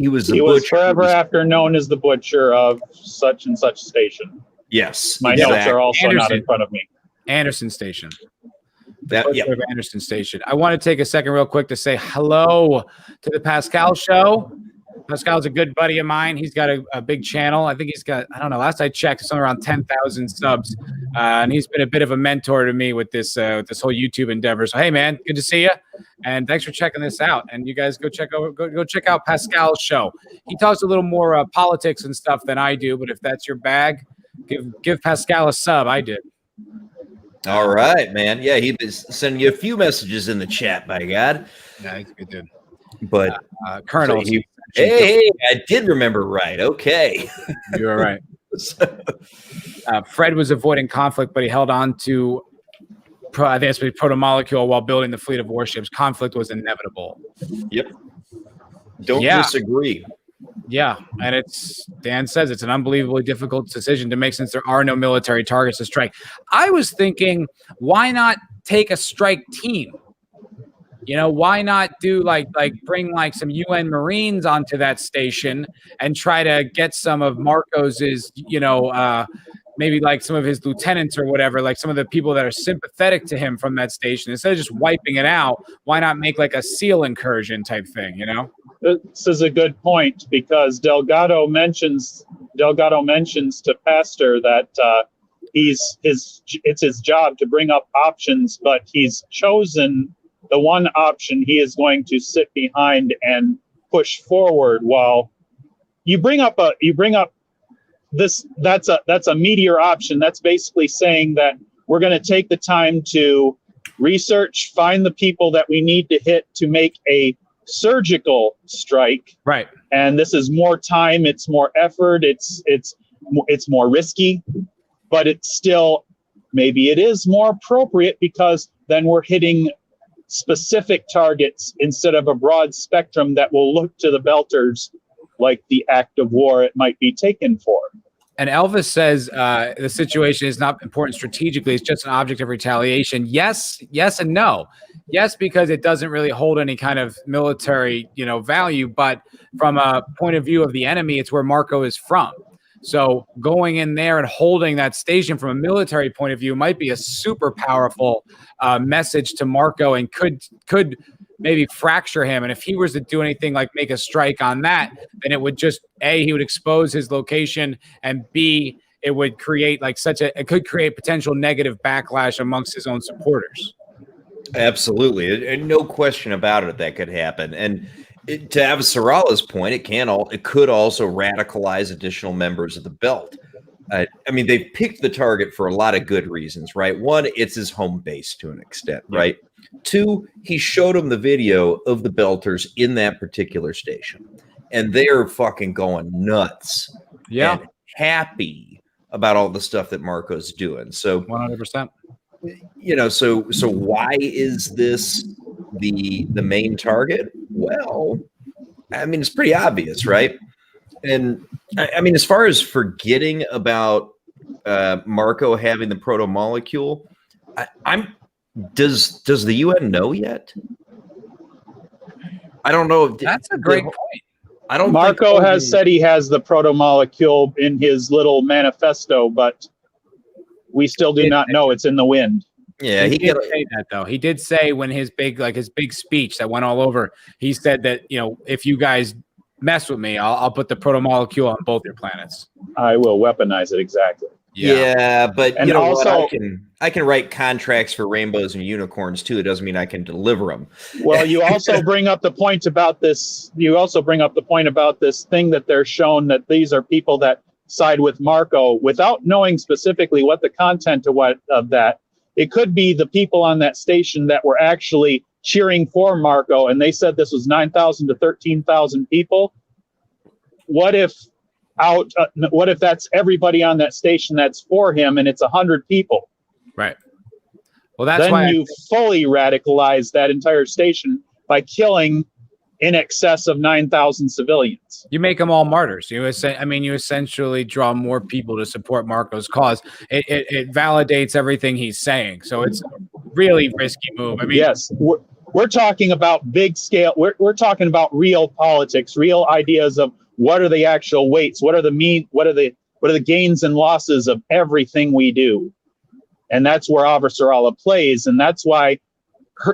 forever after known as the butcher of such and such station.
Yes,
my notes are also not in front of me.
Anderson Station.
Yeah.
Anderson Station. I want to take a second real quick to say hello to the Pascal Show. Pascal's a good buddy of mine. He's got a big channel. I think he's got, I don't know, last I checked, somewhere around 10,000 subs. And he's been a bit of a mentor to me with this whole YouTube endeavor. So, hey, man, good to see you. And thanks for checking this out. And you guys go check out Pascal's show. He talks a little more politics and stuff than I do. But if that's your bag, give Pascal a sub. I did.
All right, man. Yeah, he was sending you a few messages in the chat, by God.
Yeah, he's a good dude.
But
Colonel.
So hey, I did remember right. Okay.
You were right. Fred was avoiding conflict, but he held on to proto-molecule while building the fleet of warships. Conflict was inevitable.
Yep. Don't disagree.
Yeah, and Dan says it's an unbelievably difficult decision to make since there are no military targets to strike. I was thinking, why not take a strike team? Why not do bring some UN Marines onto that station and try to get some of Marcos's, maybe some of his lieutenants or whatever, some of the people that are sympathetic to him from that station. Instead of just wiping it out, why not make a SEAL incursion type thing,
This is a good point, because Delgado mentions to Pastor that it's his job to bring up options, but he's chosen the one option he is going to sit behind and push forward. While you bring up this, that's a meteor option. That's basically saying that we're going to take the time to research, find the people that we need to hit to make a surgical strike.
Right.
And this is more time, it's more effort, it's more risky, but it's still, maybe it is more appropriate, because then we're hitting specific targets instead of a broad spectrum that will look to the Belters like the act of war it might be taken for.
And Elvis says the situation is not important strategically. It's just an object of retaliation. Yes, and no. Yes, because it doesn't really hold any kind of military, value. But from a point of view of the enemy, it's where Marco is from. So going in there and holding that station from a military point of view might be a super powerful message to Marco, and could maybe fracture him. And if he was to do anything like make a strike on that, then it would just, A, he would expose his location, and B, it would create it could create potential negative backlash amongst his own supporters.
Absolutely. And no question about it that could happen. And to Avasarala's point, it could also radicalize additional members of the belt. They've picked the target for a lot of good reasons, right? One, it's his home base to an extent, right? Two, he showed him the video of the Belters in that particular station, and they're fucking going nuts.
Yeah.
And happy about all the stuff that Marco's doing. So
100%.
So why is this the main target? Well, it's pretty obvious, right? And as far as forgetting about Marco having the proto molecule, does the UN know yet? I don't know.
That's a great point.
I don't.
Marco has said he has the proto molecule in his little manifesto, but we still do not know. It's in the wind.
Yeah,
he did say that, though. He did say when his big speech that went all over, he said that, if you guys mess with me, I'll put the proto molecule on both your planets.
I will weaponize it. Exactly.
Yeah, but
and also
I can write contracts for rainbows and unicorns too. It doesn't mean I can deliver them.
Well, you also bring up the point about this. You also bring up the point about this thing that they're shown that these are people that side with Marco without knowing specifically what the content of that. It could be the people on that station that were actually cheering for Marco, and they said this was 9,000 to 13,000 people. What if out? What if that's everybody on that station that's for him, and it's 100 people?
Right. Well, that's
then
why
you fully radicalize that entire station by killing in excess of 9,000 civilians.
You make them all martyrs. You essentially draw more people to support Marco's cause. It validates everything he's saying. So it's a really risky move. I mean,
yes, we're talking about big scale. We're talking about real politics, real ideas of what are the actual weights, what are the gains and losses of everything we do. And that's where Avasarala plays. And that's why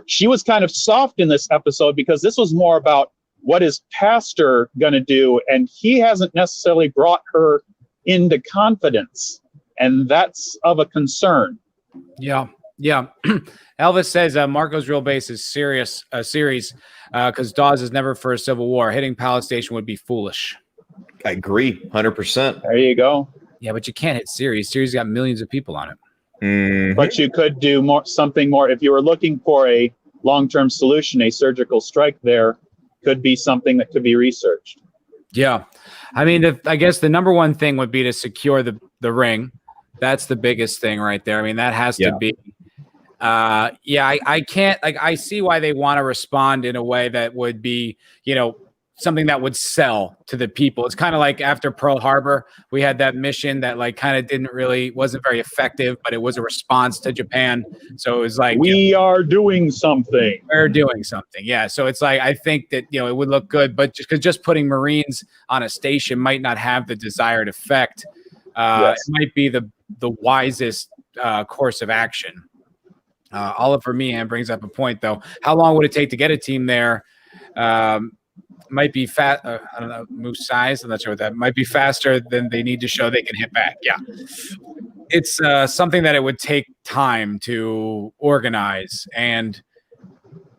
she was kind of soft in this episode, because this was more about what is Pastor going to do. And he hasn't necessarily brought her into confidence. And that's of a concern.
Yeah. Elvis says Marco's real base is series because Dawes is never for a civil war. Hitting Palace Station would be foolish.
I agree, 100%.
There you go.
Yeah, but you can't hit Ceres. Ceres got millions of people on it.
Mm-hmm.
But you could do something more. If you were looking for a long-term solution, a surgical strike there could be something that could be researched.
Yeah. I mean, I guess the number one thing would be to secure the ring. That's the biggest thing right there. I mean, that has to be. I can't, I see why they want to respond in a way that would be, something that would sell to the people. It's kind of like after Pearl Harbor, we had that mission that wasn't very effective, but it was a response to Japan. So it was like,
we are doing something.
We're doing something. Yeah. So it's like, I think that, it would look good, but just putting Marines on a station might not have the desired effect. It might be the wisest course of action. Oliver Meehan brings up a point, though. How long would it take to get a team there? Might be fat. I don't know, move size. I'm not sure what that might be faster than they need to show they can hit back. Yeah, it's something that it would take time to organize. And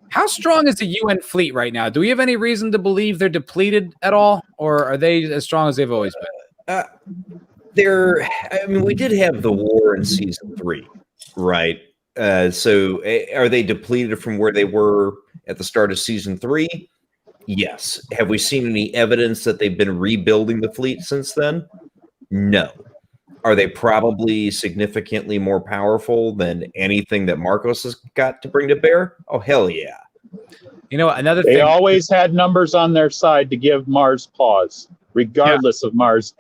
how strong is the UN fleet right now? Do we have any reason to believe they're depleted at all, or are they as strong as they've always been?
We did have the war in season 3, right? So are they depleted from where they were at the start of season 3? Yes. Have we seen any evidence that they've been rebuilding the fleet since then? No. Are they probably significantly more powerful than anything that Marcos has got to bring to bear? Oh, hell yeah.
Another thing. They always had numbers on their side to give Mars pause, regardless of Mars'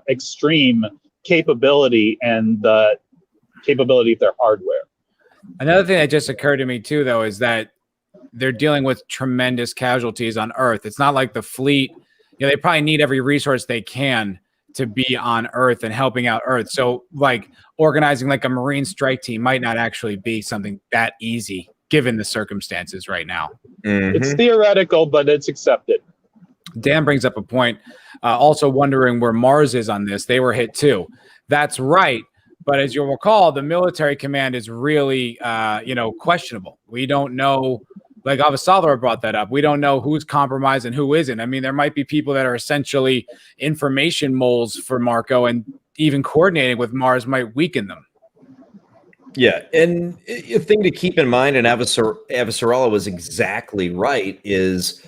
extreme capability and the capability of their hardware.
Another thing that just occurred to me, too, though, is that they're dealing with tremendous casualties on Earth. It's not like the fleet, they probably need every resource they can to be on Earth and helping out Earth. So like organizing like a Marine strike team might not actually be something that easy given the circumstances right now.
Mm-hmm. It's theoretical, but it's accepted.
Dan brings up a point. Also wondering where Mars is on this. They were hit too. That's right. But as you'll recall, the military command is really, questionable. We don't know, like Avasarala brought that up. We don't know who's compromised and who isn't. I mean, there might be people that are essentially information moles for Marco, and even coordinating with Mars might weaken them.
Yeah, and a thing to keep in mind, and Avasarala was exactly right, is,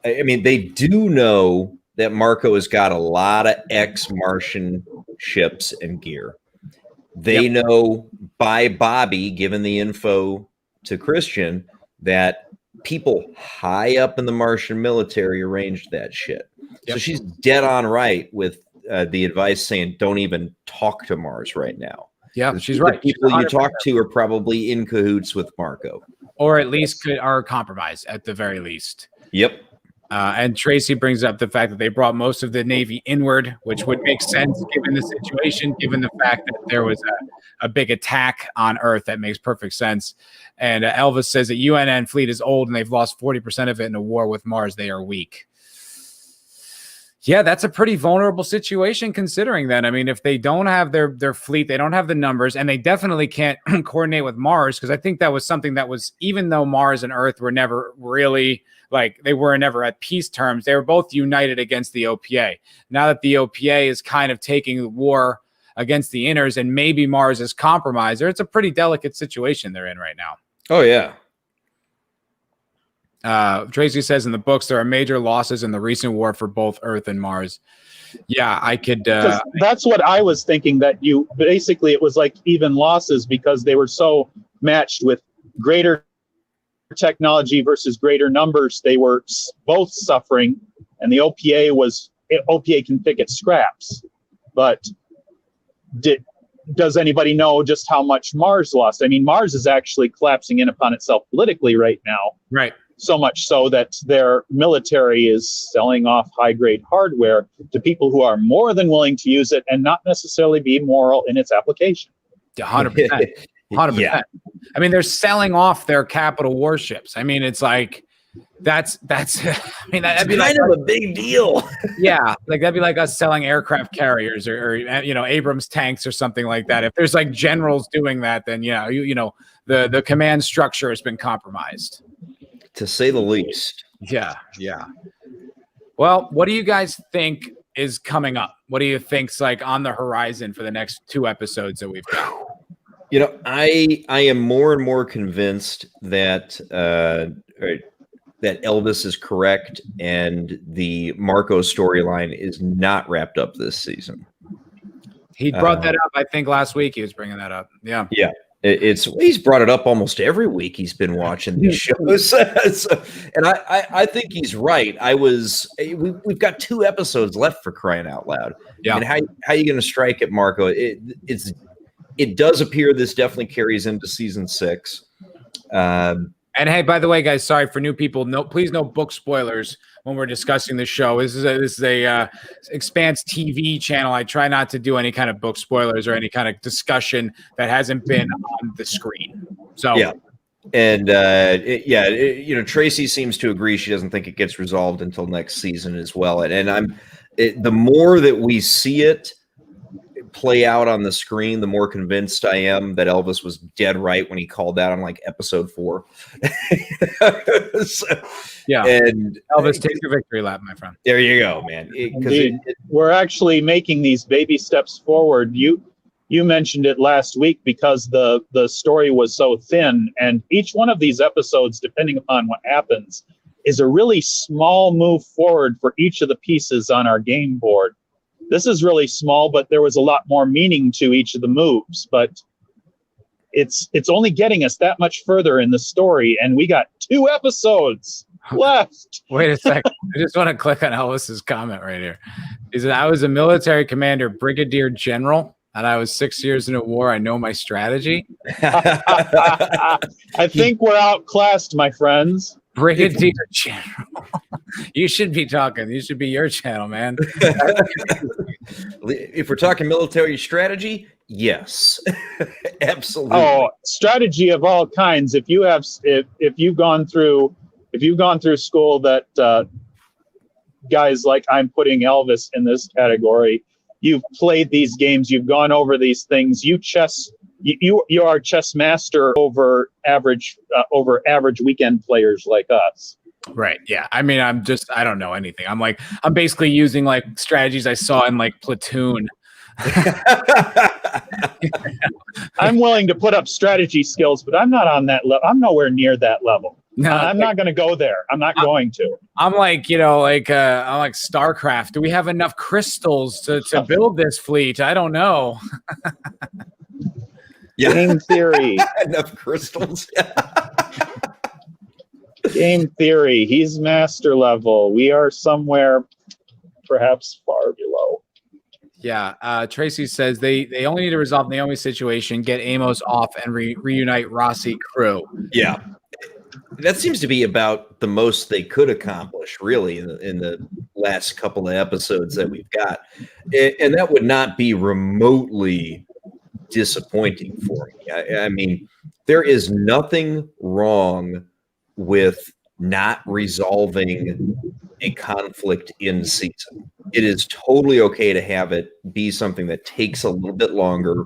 they do know that Marco has got a lot of ex-Martian ships and gear. They know by Bobby, given the info to Christian, that people high up in the Martian military arranged that shit. So she's dead on right with the advice saying, don't even talk to Mars right now.
Yeah, she's right.
The people you talk to are probably in cahoots with Marco.
Or at least are compromised at the very least.
Yep.
And Tracy brings up the fact that they brought most of the Navy inward, which would make sense given the situation, given the fact that there was a big attack on Earth. That makes perfect sense. And Elvis says that UNN fleet is old and they've lost 40% of it in a war with Mars. They are weak. Yeah, that's a pretty vulnerable situation considering that. I mean, if they don't have their fleet, they don't have the numbers, and they definitely can't coordinate with Mars, because I think that was something that was, even though Mars and Earth were never really, they were never at peace terms, they were both united against the OPA. Now that the OPA is kind of taking the war against the inners and maybe Mars is compromised, it's a pretty delicate situation they're in right now.
Oh, yeah.
Tracy says in the books there are major losses in the recent war for both Earth and Mars. Yeah, I could.
That's what I was thinking. That you basically it was like even losses because they were so matched with greater technology versus greater numbers. They were both suffering, and the OPA can pick at scraps, but does anybody know just how much Mars lost? I mean, Mars is actually collapsing in upon itself politically right now.
Right.
So much so that their military is selling off high-grade hardware to people who are more than willing to use it and not necessarily be moral in its application.
100%. 100%.
Yeah.
I mean, they're selling off their capital warships. I mean, it's like that's I mean, that'd be
kind
like
of a big deal.
Yeah, like that'd be like us selling aircraft carriers or Abrams tanks or something like that. If there's like generals doing that, then the command structure has been compromised,
to say the least.
Yeah. Well, what do you guys think is coming up? What do you think's like on the horizon for the next 2 episodes that we've got?
I am more and more convinced that that Elvis is correct and the Marco storyline is not wrapped up this season.
He brought that up, I think last week he was bringing that up. Yeah.
He's brought it up almost every week he's been watching these shows. And I think he's right. We've got 2 episodes left, for crying out loud.
Yeah.
And how are you going to strike at Marco? It does appear this definitely carries into season 6.
And hey, by the way, guys, sorry for new people. Please no book spoilers when we're discussing the show. This is a Expanse TV channel. I try not to do any kind of book spoilers or any kind of discussion that hasn't been on the screen. So
yeah, and Tracy seems to agree. She doesn't think it gets resolved until next season as well. And the more that we see it play out on the screen, the more convinced I am that Elvis was dead right when he called that on like episode 4. And
Elvis, take your victory lap, my friend.
There you go, man.
We're actually making these baby steps forward. You mentioned it last week because the story was so thin, and each one of these episodes, depending upon what happens, is a really small move forward for each of the pieces on our game board. This is really small, but there was a lot more meaning to each of the moves. But it's only getting us that much further in the story, and we got 2 episodes left.
Wait a second. I just want to click on Elvis's comment right here. He said, I was a military commander, brigadier general, and I was 6 years in a war. I know my strategy.
I think we're outclassed, my friends.
Brigadier General. You should be talking. You should be your channel, man.
If we're talking military strategy, yes. Absolutely.
Oh, strategy of all kinds. If you've gone through school, that guys like I'm putting Elvis in this category. You've played these games, you've gone over these things. You are chess master over average weekend players like us.
Right. Yeah. I mean, I don't know anything. I'm basically using like strategies I saw in like Platoon.
I'm willing to put up strategy skills, but I'm not on that level. I'm nowhere near that level. No, I'm not going to go there. I'm not going to.
I'm like, I'm like StarCraft. Do we have enough crystals to build this fleet? I don't know.
Game theory.
Enough crystals.
Game theory. He's master level. We are somewhere perhaps far below.
Yeah. Tracy says they only need to resolve the Naomi situation, get Amos off, and reunite Rossi crew.
Yeah. That seems to be about the most they could accomplish, really, in the last couple of episodes that we've got. And that would not be remotely disappointing for me. I mean, there is nothing wrong with not resolving a conflict in season. It is totally okay to have it be something that takes a little bit longer,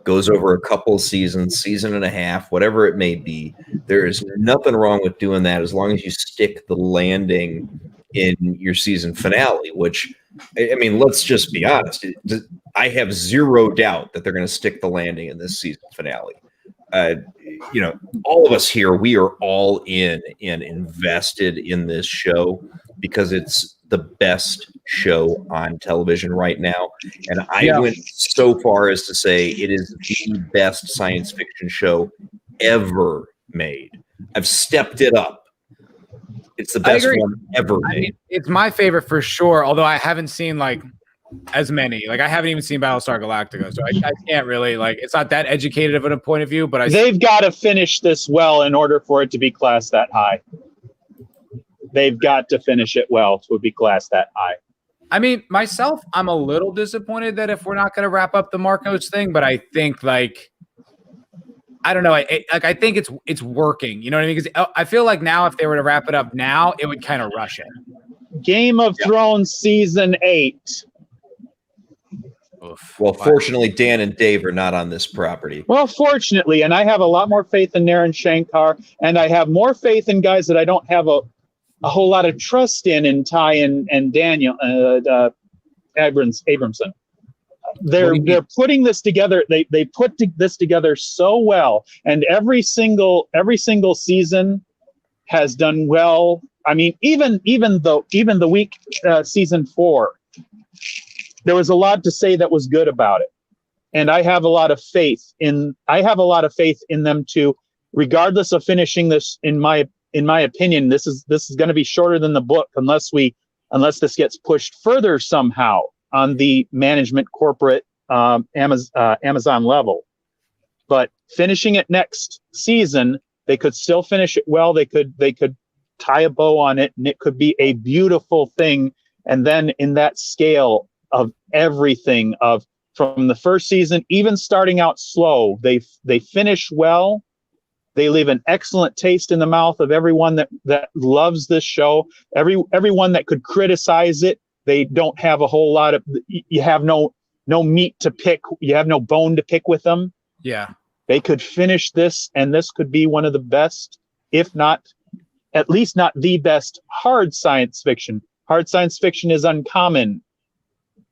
goes over a couple of seasons, season and a half, whatever it may be. There is nothing wrong with doing that as long as you stick the landing in your season finale, which, I mean, let's just be honest. I have zero doubt that they're going to stick the landing in this season finale. all of us here, we are all in and invested in this show because it's the best show on television right now. And I went so far as to say it is the best science fiction show ever made. I've stepped it up. It's the best one ever made.
mean, it's my favorite for sure, although I haven't seen like as many. Like I haven't even seen Battlestar Galactica, so I can't really it's not that educated of a point of view. But
they've got to finish this well in order for it to be classed that high. They've got to finish it well to be classed that high.
I mean, myself, I'm a little disappointed that if we're not going to wrap up the Marcos thing, but I think I don't know. I think it's working. You know what I mean? Because I feel like now, if they were to wrap it up now, it would kind of rush it.
Game of Thrones season 8.
Oof.
Well, fortunately, Dan and Dave are not on this property.
Well, fortunately, and I have a lot more faith in Naren Shankar, and I have more faith in guys that I don't have a whole lot of trust in Ty and Daniel Abramson. They're putting this together. They put this together so well, and every single season has done well. I mean, even the week season 4, there was a lot to say that was good about it, and I have a lot of faith in them to, regardless of finishing this. In my opinion, this is going to be shorter than the book unless this gets pushed further somehow on the management corporate Amazon level. But finishing it next season, they could still finish it well. They could tie a bow on it, and it could be a beautiful thing. And then in that scale of everything from the first season, even starting out slow, they finish well. They leave an excellent taste in the mouth of everyone that loves this show. Everyone that could criticize it, they don't have a whole lot of. You have no meat to pick. You have no bone to pick with them.
Yeah,
they could finish this, and this could be one of the best, if not, at least not the best, hard science fiction. Hard science fiction is uncommon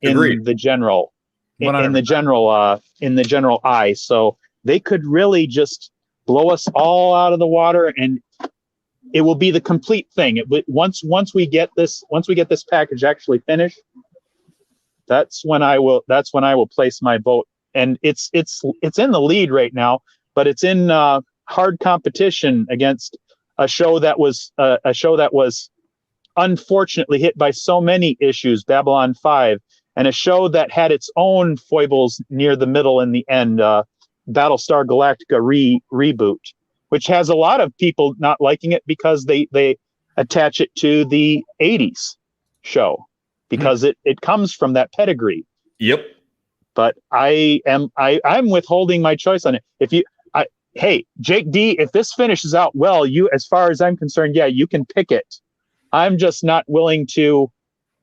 in the general, in the general eye. So they could really just blow us all out of the water, and it will be the complete thing. Once we get this package actually finished, that's when I will place my vote. And it's in the lead right now, but it's in hard competition against a show that was unfortunately hit by so many issues, Babylon 5, and a show that had its own foibles near the middle and the end. Battlestar Galactica reboot, which has a lot of people not liking it because they attach it to the 80s show because it comes from that pedigree.
Yep.
But I'm withholding my choice on it. Hey, Jake D, if this finishes out well, as far as I'm concerned, yeah, you can pick it. I'm just not willing to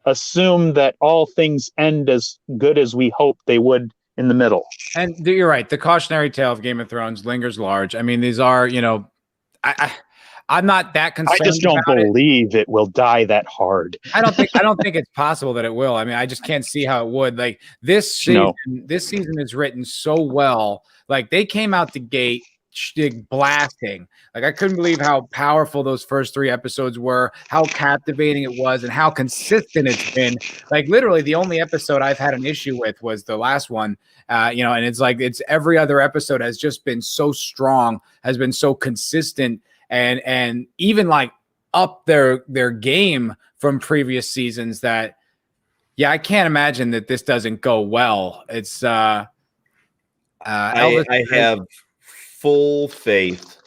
assume that all things end as good as we hope they would in the middle.
And you're right. The cautionary tale of Game of Thrones lingers large. I mean, these are, I'm not that concerned.
I just don't believe it will die that hard.
I don't think it's possible that it will. I mean, I just can't see how it would. Like this season is written so well. Like they came out the gate blasting. Like I couldn't believe how powerful those first 3 episodes were, how captivating it was, and how consistent it's been. Like literally the only episode I've had an issue with was the last one. And it's every other episode has just been so strong, has been so consistent, and even like up their game from previous seasons that I can't imagine that this doesn't go well. It's I
have full faith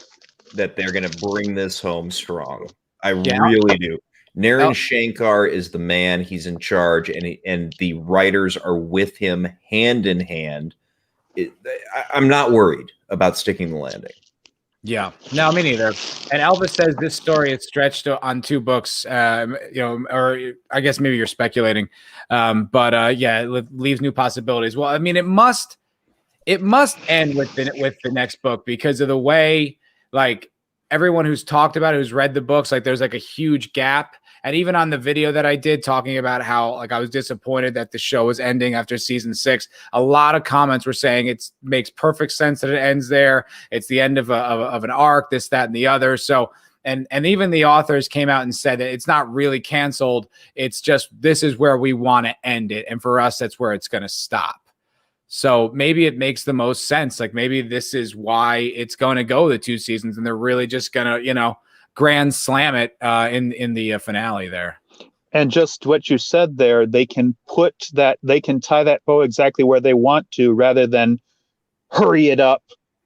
that they're going to bring this home strong. I really do. Naren Shankar is the man. He's in charge, and the writers are with him hand in hand. I'm not worried about sticking the landing.
Yeah, no, me neither. And Elvis says this story is stretched on 2 books, or I guess maybe you're speculating, but it leaves new possibilities. Well, I mean, it must end with the next book because of the way, like everyone who's talked about it, who's read the books, like there's like a huge gap. And even on the video that I did talking about how like I was disappointed that the show was ending after season 6, a lot of comments were saying it makes perfect sense that it ends there. It's the end of an arc, this, that, and the other. So, and even the authors came out and said that it's not really canceled. It's just, this is where we want to end it. And for us, that's where it's going to stop. So maybe it makes the most sense. Like maybe this is why it's going to go the 2 seasons and they're really just going to, you know, grand slam it in the finale there.
And just what you said there, they can tie that bow exactly where they want to rather than hurry it up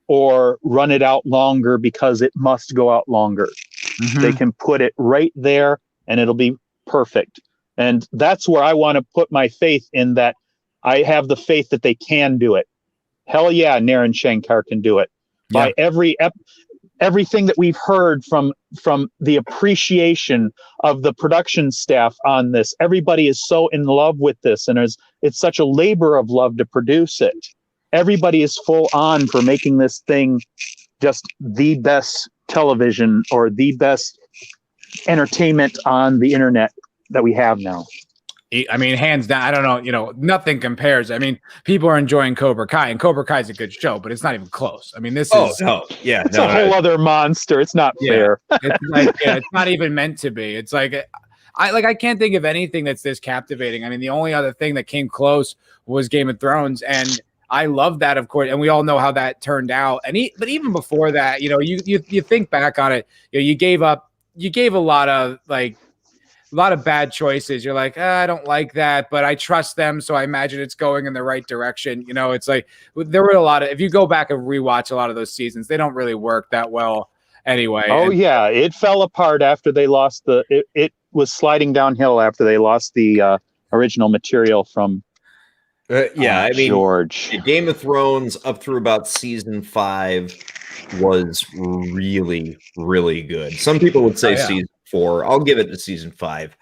or run it out longer because it must go out longer. Mm-hmm. They can put it right there and it'll be perfect. And that's where I want to put my faith in that. I have the faith that they can do it. Hell yeah, Naren Shankar can do it. Yeah. By everything that we've heard from the appreciation of the production staff on this, everybody is so in love with this, and it's such a labor of love to produce it. Everybody is full on for making this thing just the best television or the best entertainment on the internet that we have now.
I mean, hands down, I don't know, you know, nothing compares. I mean, people are enjoying Cobra Kai, and Cobra Kai is a good show, but it's not even close. I mean, this is
it's a whole other monster. It's not fair.
It's like, it's not even meant to be. It's like, I can't think of anything that's this captivating. I mean, the only other thing that came close was Game of Thrones, and I love that, of course, and we all know how that turned out. But even before that, you know, you think back on it, you know, you gave a lot of bad choices. You're like, I don't like that, but I trust them, so I imagine it's going in the right direction. You know, it's like there were a lot of, if you go back and rewatch a lot of those seasons, they don't really work that well anyway.
Yeah, it fell apart after they lost it was sliding downhill after they lost the original material from
I mean,
George.
Game of Thrones up through about season 5 was really, really good. Some people would say season 4. I'll give it to season 5.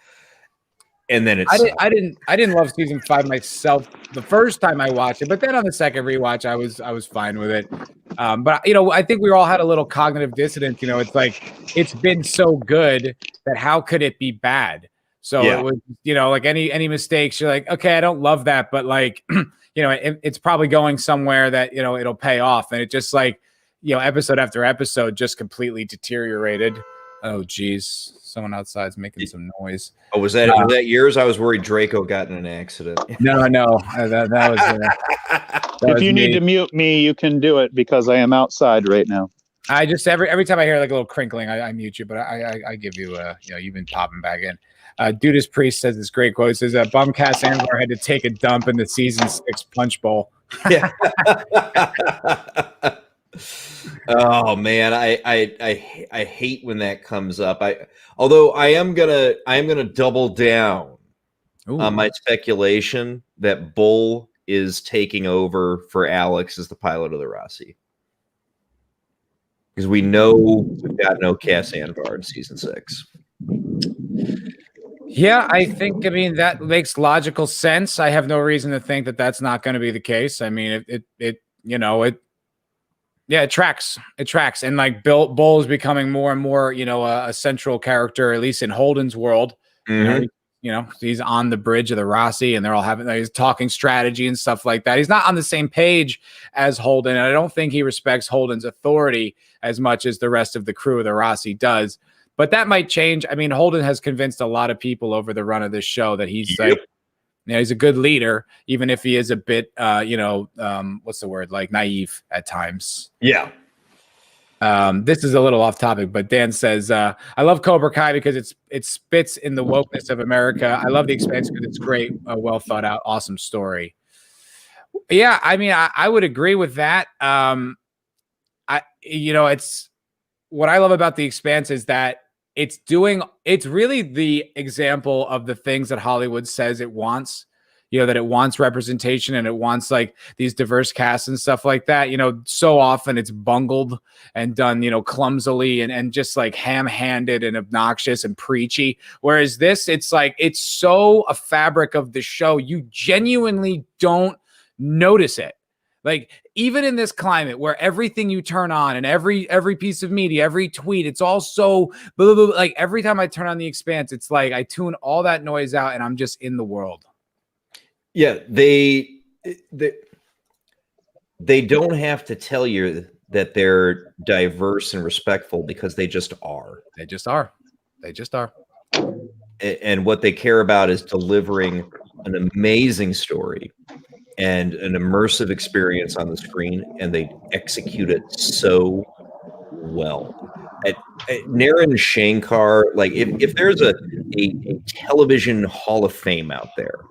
And then
I didn't love season 5 myself the first time I watched it, but then on the second rewatch, I was fine with it. But you know, I think we all had a little cognitive dissonance. You know, it's like it's been so good that how could it be bad? So it was, you know, like any mistakes, you're like, okay, I don't love that, but like, you know, it's probably going somewhere that, you know, it'll pay off. And it just like, you know, episode after episode just completely deteriorated. Oh, geez. Someone outside's making some noise.
Oh, was that yours? I was worried Draco got in an accident.
No. That was
if you need to mute me, you can do it because I am outside right now.
I just every time I hear like a little crinkling, I mute you, but I give you you know, you've been popping back in. Judas Priest says this great quote. It says Bumcast Anwar had to take a dump in the season 6 punch bowl.
Yeah. Oh man, I hate when that comes up. Although I am gonna double down on my speculation that Bull is taking over for Alex as the pilot of the Rossi. Because we know we've got no Cass Anwar in season 6.
Yeah, I mean, that makes logical sense. I have no reason to think that that's not going to be the case. I mean, it tracks. It tracks. And like Bull is becoming more and more, you know, a central character, at least in Holden's world.
Mm-hmm.
You know, he's on the bridge of the Rossi and they're all he's talking strategy and stuff like that. He's not on the same page as Holden. And I don't think he respects Holden's authority as much as the rest of the crew of the Rossi does. But that might change. I mean, Holden has convinced a lot of people over the run of this show that he's like, you know, he's a good leader, even if he is a bit, what's the word? Like naive at times.
Yeah.
This is a little off topic, but Dan says, I love Cobra Kai because it spits in the wokeness of America. I love the Expanse because it's great, well thought out, awesome story. Yeah, I mean, I would agree with that. It's what I love about the Expanse is that it's really the example of the things that Hollywood says it wants, you know, that it wants representation and it wants like these diverse casts and stuff like that. You know, so often it's bungled and done, you know, clumsily and just like ham-handed and obnoxious and preachy. Whereas this, it's like, it's so a fabric of the show. You genuinely don't notice it. Like even in this climate where everything you turn on and every piece of media, every tweet, it's all so blah, blah, blah. Like every time I turn on The Expanse, it's like I tune all that noise out and I'm just in the world.
Yeah, they don't have to tell you that they're diverse and respectful because they just are.
They just are. They just are.
And what they care about is delivering an amazing story and an immersive experience on the screen, and they execute it so well. At Naren Shankar, like if there's a television hall of fame out there,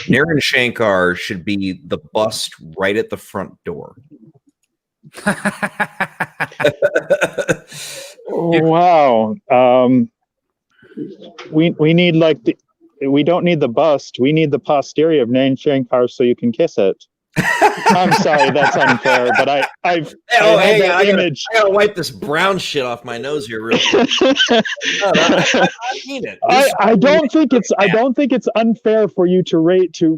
Naren Shankar should be the bust right at the front door.
Wow. We need we don't need the bust. We need the posterior of Naren Shankar so you can kiss it. I'm sorry, that's unfair, but I
gotta wipe this brown shit off my nose here real quick. I mean it.
I don't think it's unfair for you to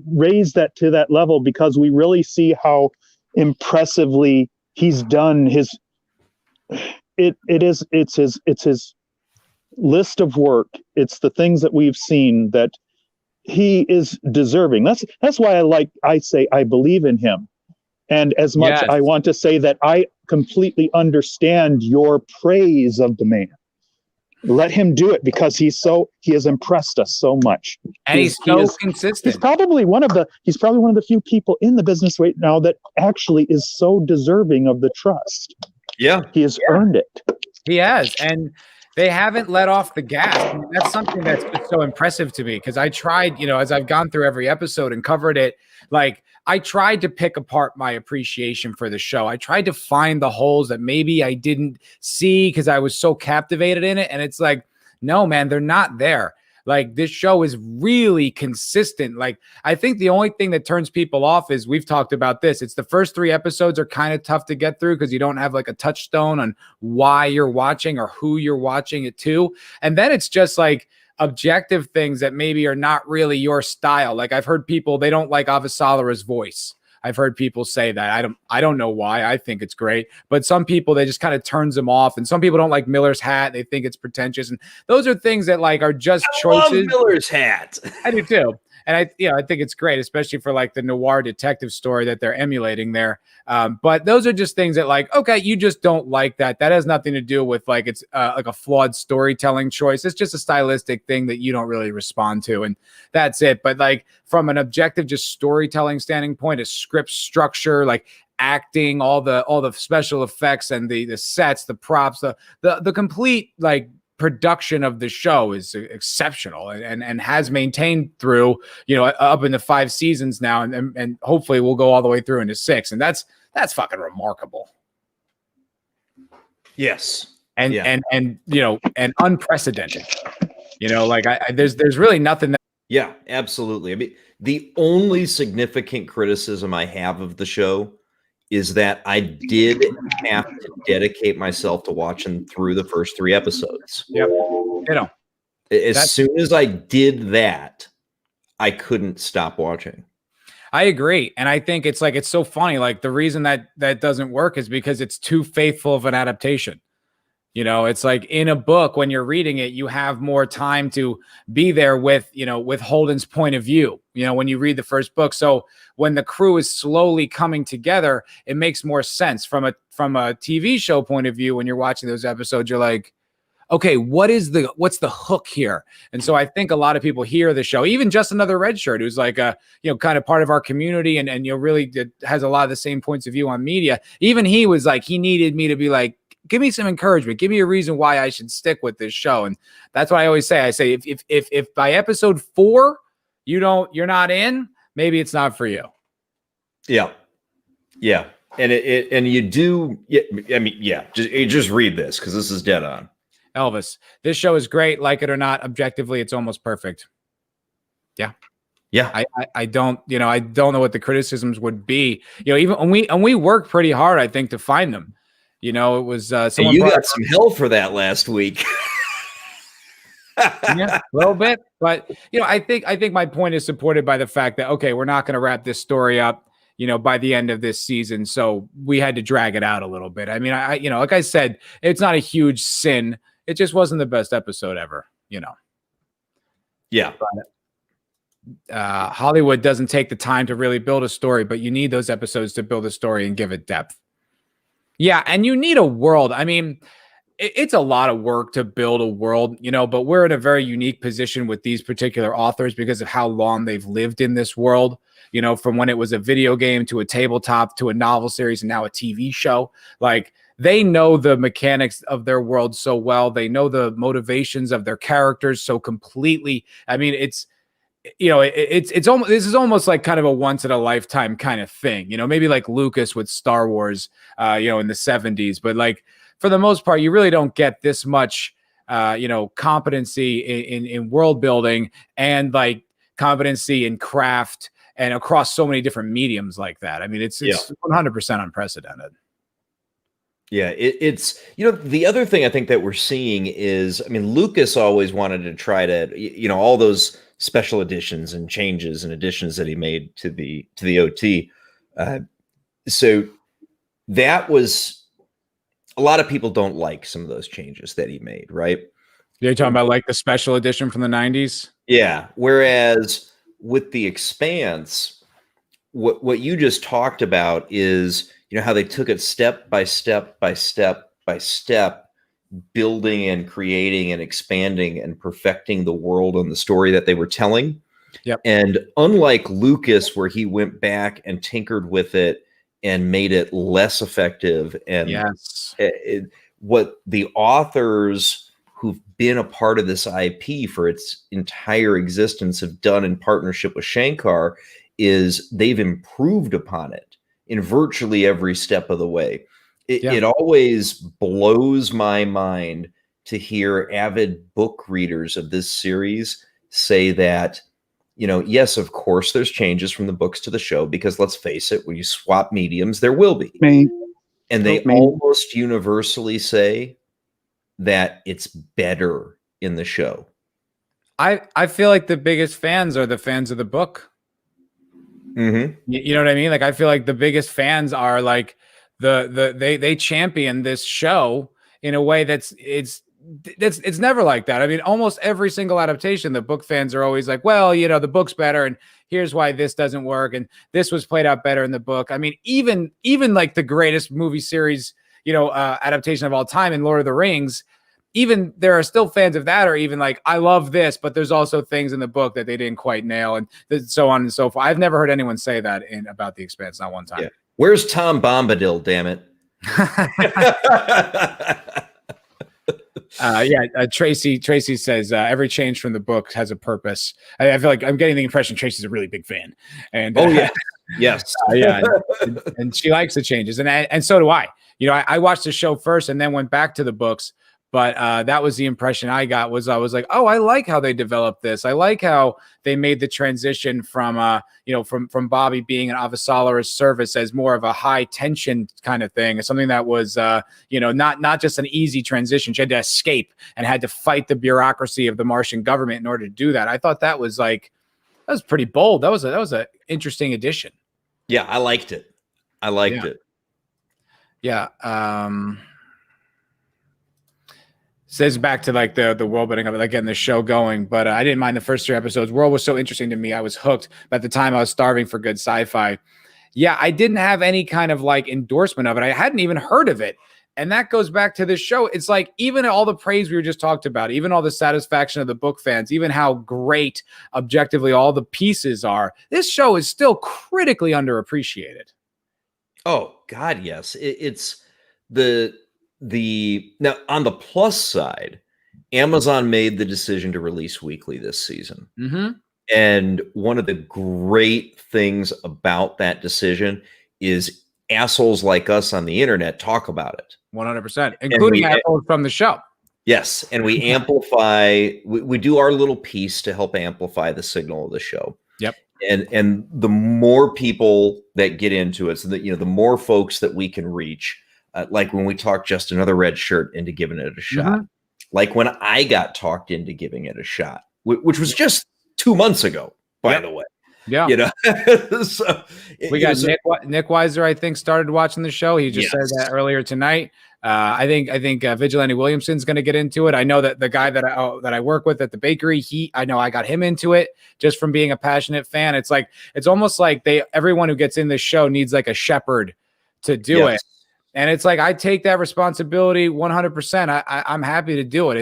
raise that to that level, because we really see how impressively he's done it's his list of work. It's the things that we've seen that he is deserving. That's why I say I believe in him. And as much I want to say that I completely understand your praise of the man. Let him do it, because he has impressed us so much.
And he's so consistent.
He's probably one of the few people in the business right now that actually is so deserving of the trust.
Yeah.
He has earned it.
He has. And they haven't let off the gas. I mean, that's something that's been so impressive to me, because I tried, as I've gone through every episode and covered it, like I tried to pick apart my appreciation for the show. I tried to find the holes that maybe I didn't see because I was so captivated in it. And it's like, no, man, they're not there. Like this show is really consistent. Like I think the only thing that turns people off is, we've talked about this, it's the first 3 episodes are kind of tough to get through because you don't have like a touchstone on why you're watching or who you're watching it to. And then it's just like objective things that maybe are not really your style. Like I've heard people, they don't like Avasarala's voice. I've heard people say that. I don't know why. I think it's great. But some people, they just kind of turns them off. And some people don't like Miller's hat. They think it's pretentious. And those are things that like are just choices.
I love Miller's hat.
I do too. And I think it's great, especially for like the noir detective story that they're emulating there. But those are just things that like, okay, you just don't like that. That has nothing to do with like, it's like a flawed storytelling choice. It's just a stylistic thing that you don't really respond to. And that's it. But like from an objective, just storytelling standing point, a script structure, like acting, all the special effects and the sets, the props, the complete like production of the show is exceptional and has maintained through, up into 5 seasons now. And hopefully we'll go all the way through into 6. And that's fucking remarkable.
Yes.
And unprecedented, like there's really nothing that.
Yeah, absolutely. I mean, the only significant criticism I have of the show is that I did have to dedicate myself to watching through the first 3 episodes.
Yep.
As soon as I did that, I couldn't stop watching.
I agree. And I think it's so funny. Like the reason that doesn't work is because it's too faithful of an adaptation. It's like in a book, when you're reading it, you have more time to be there with Holden's point of view, when you read the first book. So when the crew is slowly coming together, it makes more sense from a TV show point of view. When you're watching those episodes, you're like, okay, what's the hook here? And so I think a lot of people hear the show, even Just Another Red Shirt, who's like kind of part of our community and really has a lot of the same points of view on media. Even he was like, he needed me to be like, give me some encouragement. Give me a reason why I should stick with this show. And that's what I always say. I say, if by episode 4, you're not in, maybe it's not for you.
Yeah. Yeah. And and you do. Yeah. I mean, yeah, just read this, 'cause this is dead on.
Elvis, this show is great. Like it or not, objectively, it's almost perfect. Yeah.
Yeah.
I don't know what the criticisms would be, even when we worked pretty hard, I think, to find them. It was someone.
You got some hell for that last week.
Yeah, a little bit, but I think my point is supported by the fact that, okay, we're not going to wrap this story up. by the end of this season. So we had to drag it out a little bit. I mean, like I said, it's not a huge sin. It just wasn't the best episode ever,
Yeah.
Hollywood doesn't take the time to really build a story, but you need those episodes to build a story and give it depth. Yeah. And you need a world. I mean, it's a lot of work to build a world, but we're in a very unique position with these particular authors because of how long they've lived in this world, from when it was a video game to a tabletop to a novel series and now a TV show. Like, they know the mechanics of their world so well. They know the motivations of their characters so completely. I mean, it's almost, this is almost like kind of a once in a lifetime kind of thing, maybe like Lucas with Star Wars, in the 70s, but like, for the most part, you really don't get this much, competency in world building and like competency in craft and across so many different mediums like that. I mean, it's 100% unprecedented.
Yeah, it's the other thing I think that we're seeing is, I mean, Lucas always wanted to try to, all those special editions and changes and additions that he made to the OT. So that was, a lot of people don't like some of those changes that he made, right?
You're talking about like the special edition from the 90s?
Yeah. Whereas with the Expanse, what you just talked about is, how they took it step by step by step by step, building and creating and expanding and perfecting the world and the story that they were telling.
Yep.
And unlike Lucas, where he went back and tinkered with it and made it less effective, and what the authors who've been a part of this IP for its entire existence have done in partnership with Shankar is they've improved upon it in virtually every step of the way. It always blows my mind to hear avid book readers of this series say that, yes, of course, there's changes from the books to the show, because let's face it, when you swap mediums, there will be. And they almost universally say that it's better in the show.
I feel like the biggest fans are the fans of the book.
Mm-hmm.
You know what I mean? Like, I feel like the biggest fans are like they champion this show in a way that's never like that. I mean, almost every single adaptation, the book fans are always like, well, the book's better, and here's why this doesn't work, and this was played out better in the book. I mean, even like the greatest movie series, adaptation of all time in Lord of the Rings, even there are still fans of that, or even like, I love this, but there's also things in the book that they didn't quite nail, and so on and so forth. I've never heard anyone say that about The Expanse, not one time.
Yeah. Where's Tom Bombadil, damn it?
Tracy says every change from the book has a purpose. I feel like I'm getting the impression Tracy's a really big fan. And
yes.
And she likes the changes, and so do I. I watched the show first and then went back to the books. But that was the impression I got. I was like, oh, I like how they developed this. I like how they made the transition from Bobby being an Avasarala's service as more of a high tension kind of thing, something that was, not just an easy transition. She had to escape and had to fight the bureaucracy of the Martian government in order to do that. I thought that was pretty bold. That was an interesting addition.
Yeah, I liked it. It.
Yeah. Says back to like the world building of it, like getting the show going. But I didn't mind the first 3 episodes. World was so interesting to me. I was hooked. But at the time, I was starving for good sci-fi. Yeah, I didn't have any kind of like endorsement of it. I hadn't even heard of it. And that goes back to this show. It's like, even all the praise we were just talked about, even all the satisfaction of the book fans, even how great objectively all the pieces are, this show is still critically underappreciated.
Oh God, yes. It's now on the plus side, Amazon made the decision to release weekly this season.
Mm-hmm.
And one of the great things about that decision is assholes like us on the internet talk about it.
100%, including assholes from the show.
Yes. And we amplify, we do our little piece to help amplify the signal of the show.
Yep.
And the more people that get into it, so that, the more folks that we can reach, like when we talked just another red shirt into giving it a shot,
mm-hmm.
like when I got talked into giving it a shot, which was just 2 months ago, by the way.
Yeah.
You know, so
We got Nick Weiser, I think, started watching the show. He just said that earlier tonight. I think Vigilante Williamson's going to get into it. I know that the guy that I work with at the bakery, I know I got him into it just from being a passionate fan. It's almost like everyone who gets in this show needs like a shepherd to do it. And it's like, I take that responsibility 100%. I'm happy to do it.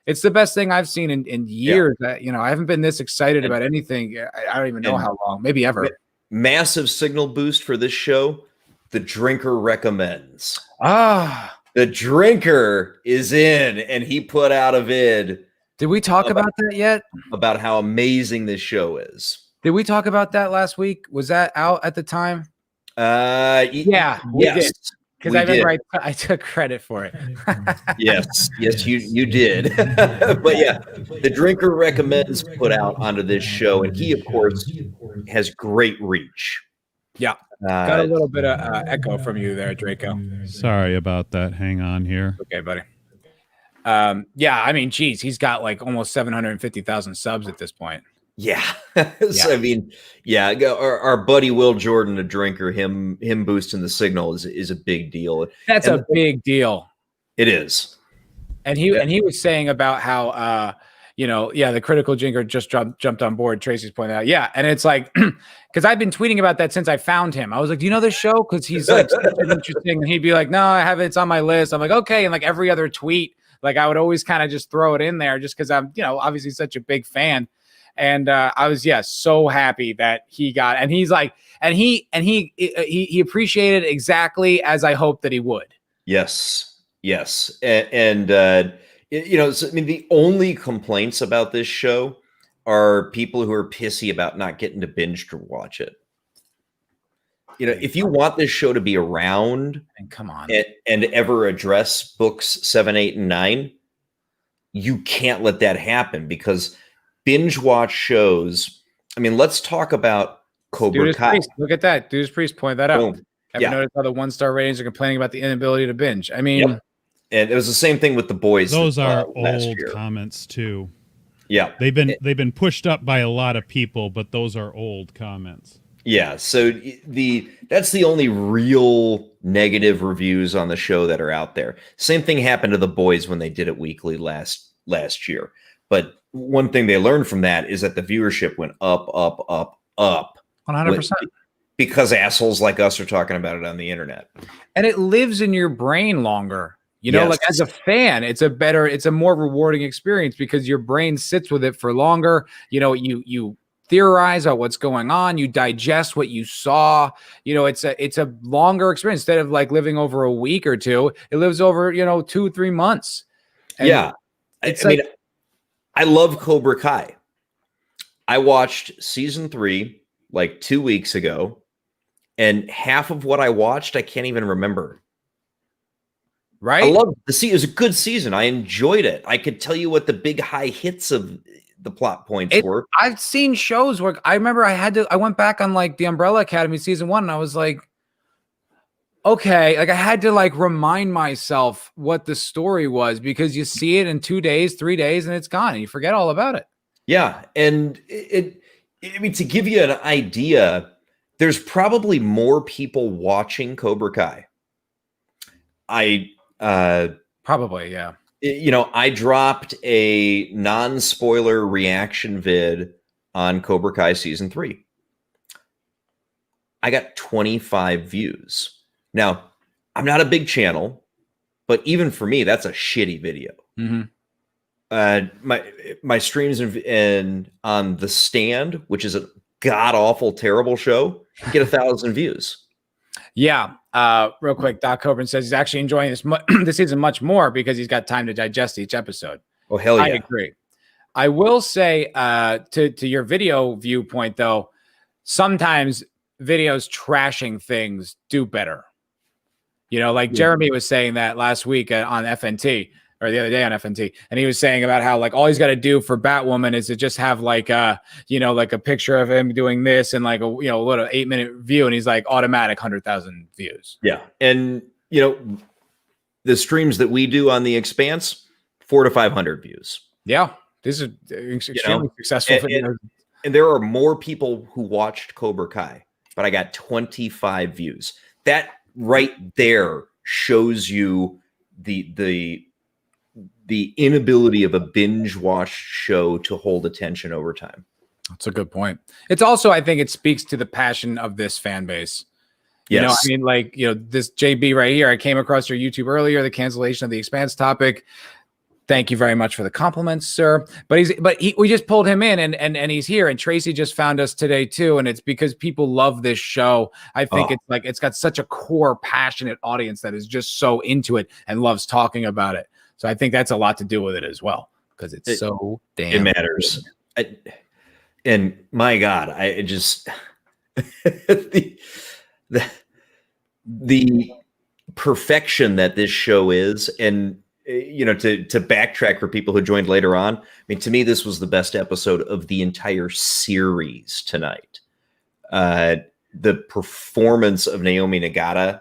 It's the best thing I've seen in years. That, I haven't been this excited about anything. I don't even know how long, maybe ever.
Massive signal boost for this show. The Drinker recommends. The Drinker is in, and he put out a vid.
Did we talk about that yet?
About how amazing this show is. Did
we talk about that last week? Was that out at the time?
Yeah.
We did. Because I remember I took credit for it.
yes, you did. But yeah, the Drinker recommends put out onto this show, and he, of course, has great reach.
Yeah, got a little bit of echo from you there, Draco.
Sorry about that. Hang on here.
Okay, buddy. Yeah, I mean, geez, he's got like almost 750,000 subs at this point.
Yeah. So, I mean, yeah, our buddy Will Jordan, a Drinker, him boosting the signal is a big deal.
That's a big deal.
It is.
And he was saying about how the critical Drinker just jumped on board. Tracy's pointed out. Yeah. And it's like, because I've been tweeting about that since I found him. I was like, do you know this show? Because he's like interesting. And he'd be like, no, I haven't. It's on my list. I'm like, okay. And like every other tweet, like I would always kind of just throw it in there just because I'm, obviously such a big fan. And I was, so happy that he got, and he's like, and he appreciated exactly as I hoped that he would.
Yes. And I mean, the only complaints about this show are people who are pissy about not getting to binge to watch it. If you want this show to be around,
and come on,
and ever address books 7, 8, and 9, you can't let that happen because binge watch shows. I mean, let's talk about Cobra Kai.
Priest. Look at that. Judas Priest point that out. Have you noticed how the 1-star ratings are complaining about the inability to binge? I mean,
and it was the same thing with The Boys.
Those are old comments too.
Yeah,
they've been pushed up by a lot of people, but those are old comments.
Yeah, so that's the only real negative reviews on the show that are out there. Same thing happened to The Boys when they did it weekly last year. But one thing they learned from that is that the viewership went up.
100%.
Because assholes like us are talking about it on the internet.
And it lives in your brain longer. Like as a fan, it's a more rewarding experience because your brain sits with it for longer. You theorize on what's going on. You digest what you saw. It's a longer experience instead of like living over a week or two. It lives over, 2-3 months. And
I mean, I love Cobra Kai. I watched season 3 like 2 weeks ago, and half of what I watched, I can't even remember.
Right?
I loved the season. It was a good season. I enjoyed it. I could tell you what the big high hits of the plot points were.
I've seen shows where I remember I went back on like the Umbrella Academy season 1, and I was like, okay, like I had to like remind myself what the story was because you see it in 2 days, 3 days, and it's gone, and you forget all about it.
Yeah, and I mean, to give you an idea, there's probably more people watching Cobra Kai.
Probably, yeah.
I dropped a non-spoiler reaction vid on Cobra Kai season 3. I got 25 views. Now, I'm not a big channel, but even for me, that's a shitty video.
Mm-hmm.
My streams and on The Stand, which is a god-awful, terrible show, get 1,000 views.
Yeah. Real quick, Doc Coburn says he's actually enjoying this season much more because he's got time to digest each episode.
Oh, hell yeah.
I agree. I will say to your video viewpoint, though, sometimes videos trashing things do better. Like Jeremy was saying that last week on FNT or the other day on FNT, and he was saying about how like all he's got to do for Batwoman is to just have like like a picture of him doing this and like a little 8-minute view, and he's like automatic 100,000 views.
Yeah, and the streams that we do on the Expanse, 400 to 500 views.
Yeah, these are extremely successful videos.
And there are more people who watched Cobra Kai, but I got 25 views. That right there shows you the inability of a binge watch show to hold attention over time.
That's a good point. It's also, I think it speaks to the passion of this fan base. You know, I mean, like, you know, this JB right here, I came across your YouTube earlier, the cancellation of the Expanse topic. Thank you very much for the compliments, sir. But we just pulled him in and he's here. And Tracy just found us today too. And it's because people love this show. I think it's like, it's got such a core, passionate audience that is just so into it and loves talking about it. So I think that's a lot to do with it as well, because it's so damn.
It matters. And my God, I just the perfection that this show is, and you know, to backtrack for people who joined later on, I mean, to me, this was the best episode of the entire series tonight. The performance of Naomi Nagata,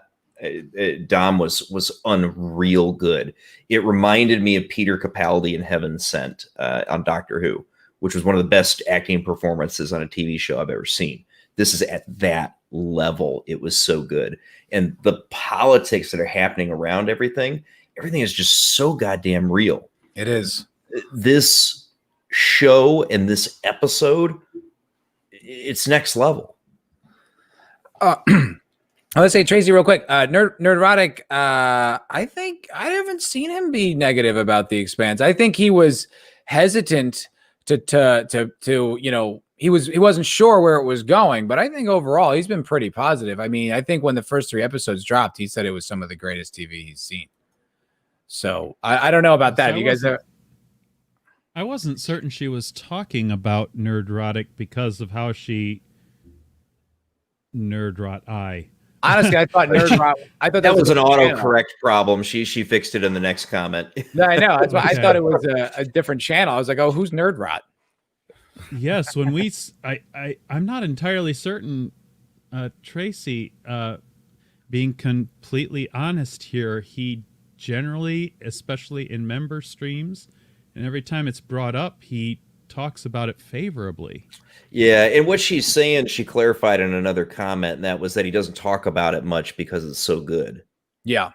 Dom, was unreal good. It reminded me of Peter Capaldi in Heaven Sent on Doctor Who, which was one of the best acting performances on a TV show I've ever seen. This is at that level. It was so good. And the politics that are happening around everything is just so goddamn real.
It is.
This show and this episode, it's next level.
Let's say Tracy real quick. Nerdrotic, I think I haven't seen him be negative about the Expanse. I think he was hesitant to you know, he wasn't sure where it was going, but I think overall he's been pretty positive. I mean, I think when the first 3 episodes dropped, he said it was some of the greatest TV he's seen. So I don't know about that. You guys are.
I wasn't certain she was talking about Nerdrotic because of how she Nerdrot.
Honestly, I thought Nerdrot. I thought
that was an autocorrect problem. She fixed it in the next comment.
No, I know. That's why I thought it was a different channel. I was like, oh, who's Nerdrot?
Yes, when I'm not entirely certain. Tracy, being completely honest here, he generally, especially in member streams, and every time it's brought up, he talks about it favorably.
Yeah, and what she's saying, she clarified in another comment, and that was that he doesn't talk about it much because it's so good.
Yeah.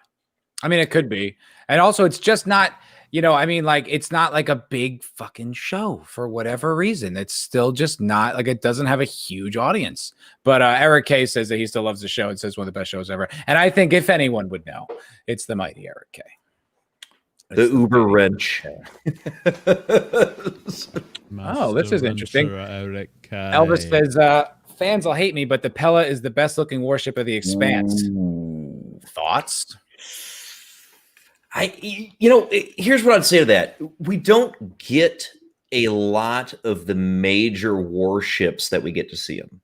I mean, it could be. And also, it's just not, you know, I mean, like, it's not like a big fucking show for whatever reason. It's still just not, like, it doesn't have a huge audience. But Eric K says that he still loves the show. It says one of the best shows ever. And I think if anyone would know, it's the mighty Eric K.
The Uber wrench.
Oh, this is interesting. Elvis says, fans will hate me, but the Pella is the best looking warship of the Expanse.
Ooh.
Thoughts?
You know, here's what I'd say to that. We don't get a lot of the major warships that we get to see them.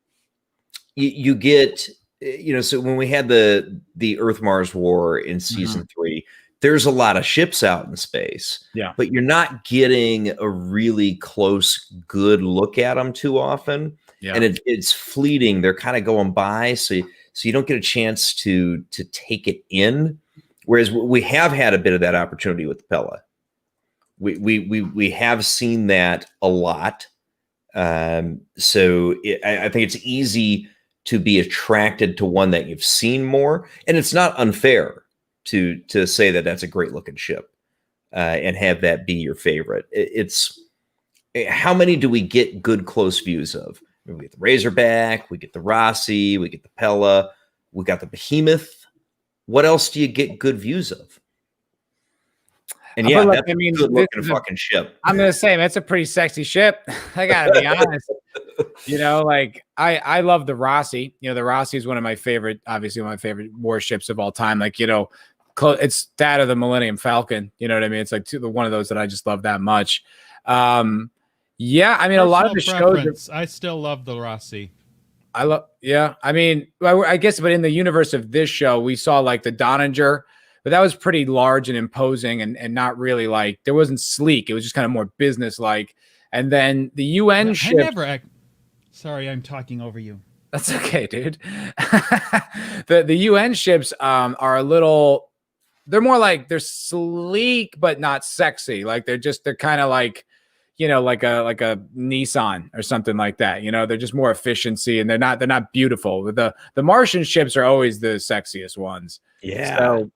You get, you know, so when we had the Earth-Mars War in season 3, there's a lot of ships out in space.
Yeah.
But you're not getting a really close, good look at them too often. Yeah. And it's fleeting. They're kind of going by. So you don't get a chance to take it in. Whereas we have had a bit of that opportunity with the Pella. We have seen that a lot. So I think it's easy to be attracted to one that you've seen more. And it's not unfair to say that that's a great looking ship and have that be your favorite. It's how many do we get good close views of? We get the Razorback, we get the Rossi, we get the Pella, we got the Behemoth. What else do you get good views of? And yeah, that's a good looking fucking ship.
I'm gonna say that's a pretty sexy ship. I gotta be honest. You know, like I love the Rossi. You know, the Rossi is one of my favorite, obviously one of my favorite warships of all time. Like, you know, it's that of the Millennium Falcon. You know what I mean? It's like one of those that I just love that much. Yeah, I mean, a lot of the shows.
I still love the Rossi.
Yeah. I mean, I guess, but in the universe of this show, we saw like the Donninger, but that was pretty large and imposing and not really like, there wasn't sleek. It was just kind of more business like. And then the UN ship.
Sorry, I'm talking over you.
That's okay, dude. The UN ships are a little, they're more like, they're sleek, but not sexy. Like they're kind of like, like a Nissan or something like that. They're just more efficiency, and they're not beautiful. The Martian ships are always the sexiest ones.
Yeah.
So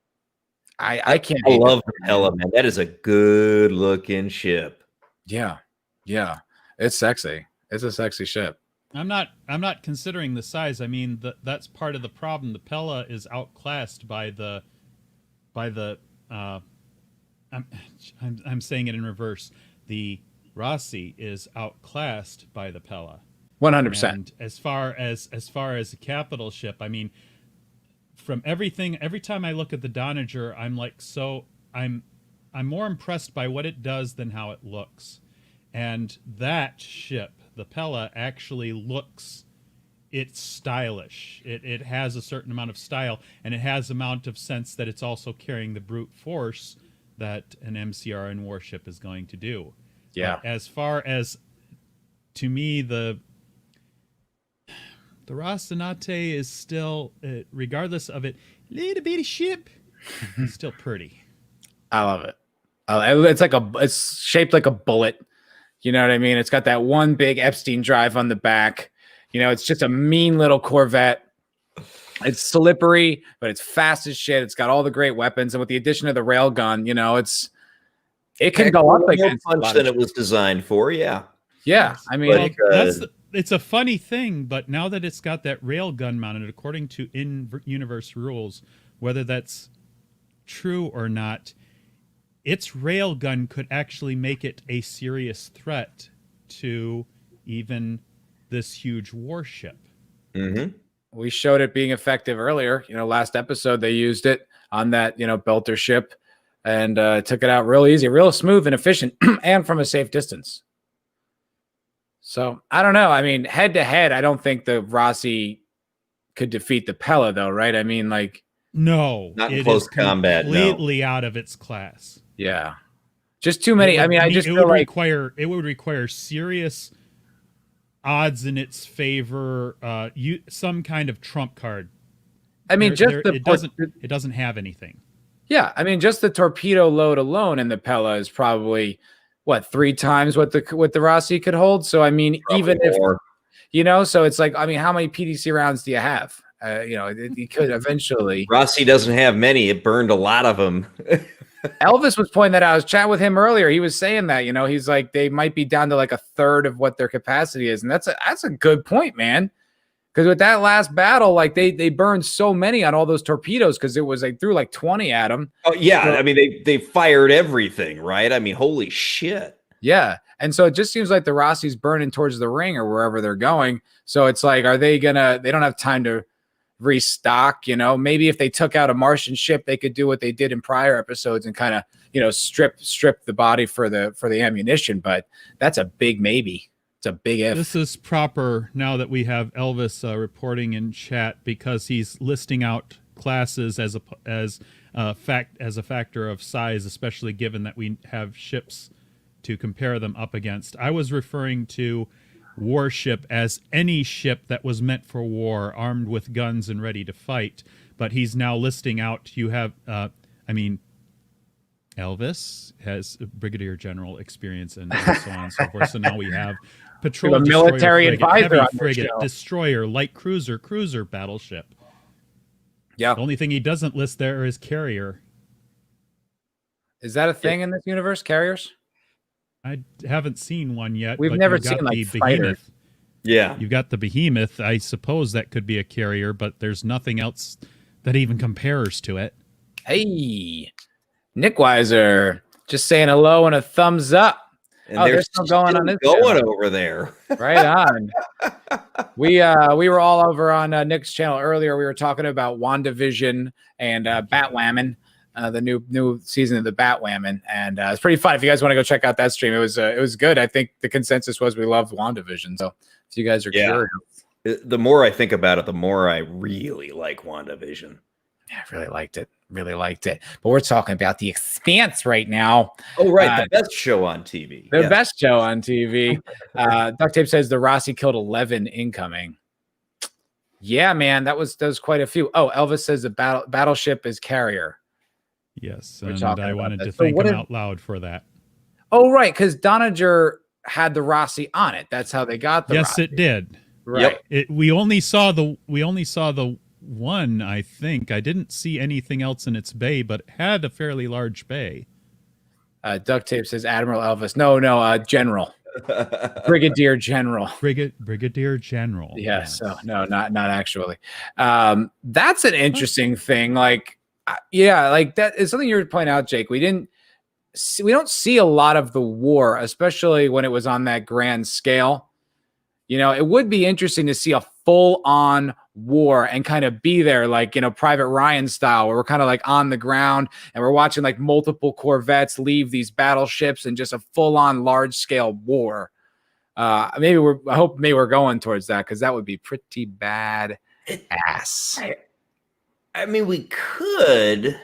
I can't.
I love the Pella, man. That is a good looking ship.
Yeah. It's sexy. It's a sexy ship.
I'm not considering the size. I mean, that's part of the problem. The Pella is outclassed by the I'm saying it in reverse. The Rossi is outclassed by the Pella.
100%.
And as far as a capital ship, I mean, from everything, every time I look at the Doniger, I'm more impressed by what it does than how it looks. And that ship, the Pella, actually it's stylish. It has a certain amount of style, and it has amount of sense that it's also carrying the brute force that an MCRN warship is going to do.
Yeah.
But as far as, to me, the Rocinante is still, regardless of it, little bitty ship, it's still pretty.
I love it. It's shaped like a bullet. You know what I mean? It's got that one big Epstein drive on the back. It's just a mean little Corvette. It's slippery, but it's fast as shit. It's got all the great weapons, and with the addition of the rail gun, it can go up against
more punch than it was designed for. Yeah.
Yeah, I mean,
it's a funny thing, but now that it's got that rail gun mounted, according to in-universe rules, whether that's true or not, its rail gun could actually make it a serious threat to even this huge warship.
Mm-hmm.
We showed it being effective earlier. Last episode they used it on that Belter ship, and took it out real easy, real smooth and efficient, and from a safe distance. So I don't know. I mean, head to head, I don't think the Rossi could defeat the Pella, though, right? I mean,
no,
not in close combat.
Completely out of its class.
Yeah, just too many.
It would require serious odds in its favor. Some kind of trump card.
I mean,
it doesn't have anything.
Yeah, I mean, just the torpedo load alone in the Pella is probably 3 times what the Rossi could hold. So I mean, probably even more. If so it's like, I mean, how many PDC rounds do you have? You could eventually.
Rossi doesn't have many. It burned a lot of them.
Elvis was pointing that out. I was chatting with him earlier. He was saying that, he's like, they might be down to like a third of what their capacity is. And that's a good point, man. Because with that last battle, they burned so many on all those torpedoes, because it was threw 20 at them.
Oh yeah, so, I mean they fired everything, right? I mean, holy shit.
Yeah, and so it just seems like the Rossi's burning towards the ring or wherever they're going. So it's like, are they gonna? They don't have time to restock. Maybe if they took out a Martian ship, they could do what they did in prior episodes and kind of strip the body for the ammunition. But that's a big maybe. It's a big if.
This is proper now that we have Elvis reporting in chat, because he's listing out classes as a factor of size, especially given that we have ships to compare them up against. I was referring to warship as any ship that was meant for war, armed with guns and ready to fight. But he's now listing out, you have, Elvis has brigadier general experience and so on and so forth. So now we have patrol,
military advisor,
heavy frigate, destroyer, light cruiser, battleship.
Yeah.
The only thing he doesn't list there is carrier.
Is that a thing in this universe? Carriers?
I haven't seen one yet.
We've never seen the
behemoth.
Yeah.
You've got the behemoth. I suppose that could be a carrier, but there's nothing else that even compares to it.
Hey, Nick Weiser, just saying hello and a thumbs up.
And there's still going on this channel over there.
Right on. We were all over on Nick's channel earlier. We were talking about WandaVision and Batwoman, the new season of the Batwoman, and it's pretty fun. If you guys want to go check out that stream, it was good. I think the consensus was we loved WandaVision. So if you guys are curious,
the more I think about it, the more I really like WandaVision.
Yeah, I really liked it. But we're talking about the Expanse right now.
Oh, right. The best show on TV.
The best show on TV. Duct Tape says the Rossi killed 11 incoming. Yeah, man, that was quite a few. Oh, Elvis says the battleship is carrier.
Yes, and I wanted to thank him out loud for that.
Oh, right, because Doniger had the Rossi on it. That's how they got the
Yes,
Rossi.
it did.
Right.
We only saw the one, I think. I didn't see anything else in its bay, but it had a fairly large bay.
Duct Tape says Admiral Elvis. No, General. Brigadier General.
Brigadier General.
Yes. So no, not actually. That's an interesting thing. Like, like that is something you were pointing out, Jake. We don't see a lot of the war, especially when it was on that grand scale. It would be interesting to see a full-on war and kind of be there, like, Private Ryan style, where we're kind of like on the ground and we're watching like multiple corvettes leave these battleships and just a full-on large-scale war. Maybe we're going towards that, because that would be pretty bad ass.
I mean, we could,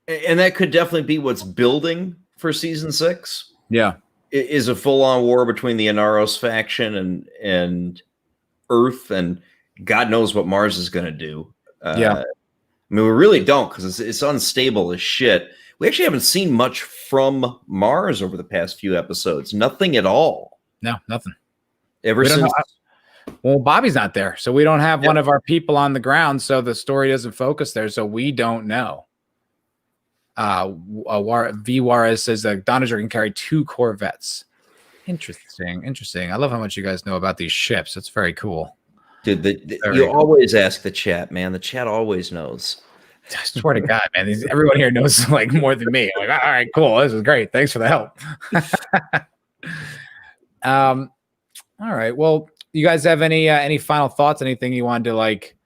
and that could definitely be what's building for season 6.
Yeah.
Is a full-on war between the Inaros faction and Earth, and God knows what Mars is going to do. I mean, we really don't, because it's unstable as shit. We actually haven't seen much from Mars over the past few episodes. Nothing at all.
No, nothing.
Ever since.
Well, Bobby's not there, so we don't have one of our people on the ground, so the story doesn't focus there, so we don't know. V. Juarez says that Donager can carry 2 corvettes. Interesting. I love how much you guys know about these ships. It's very cool.
Dude, you always ask the chat, man. The chat always knows.
I swear to God, man. Everyone here knows like more than me. I'm like, all right, cool. This is great. Thanks for the help. All right. Well, you guys have any final thoughts? Anything you wanted to like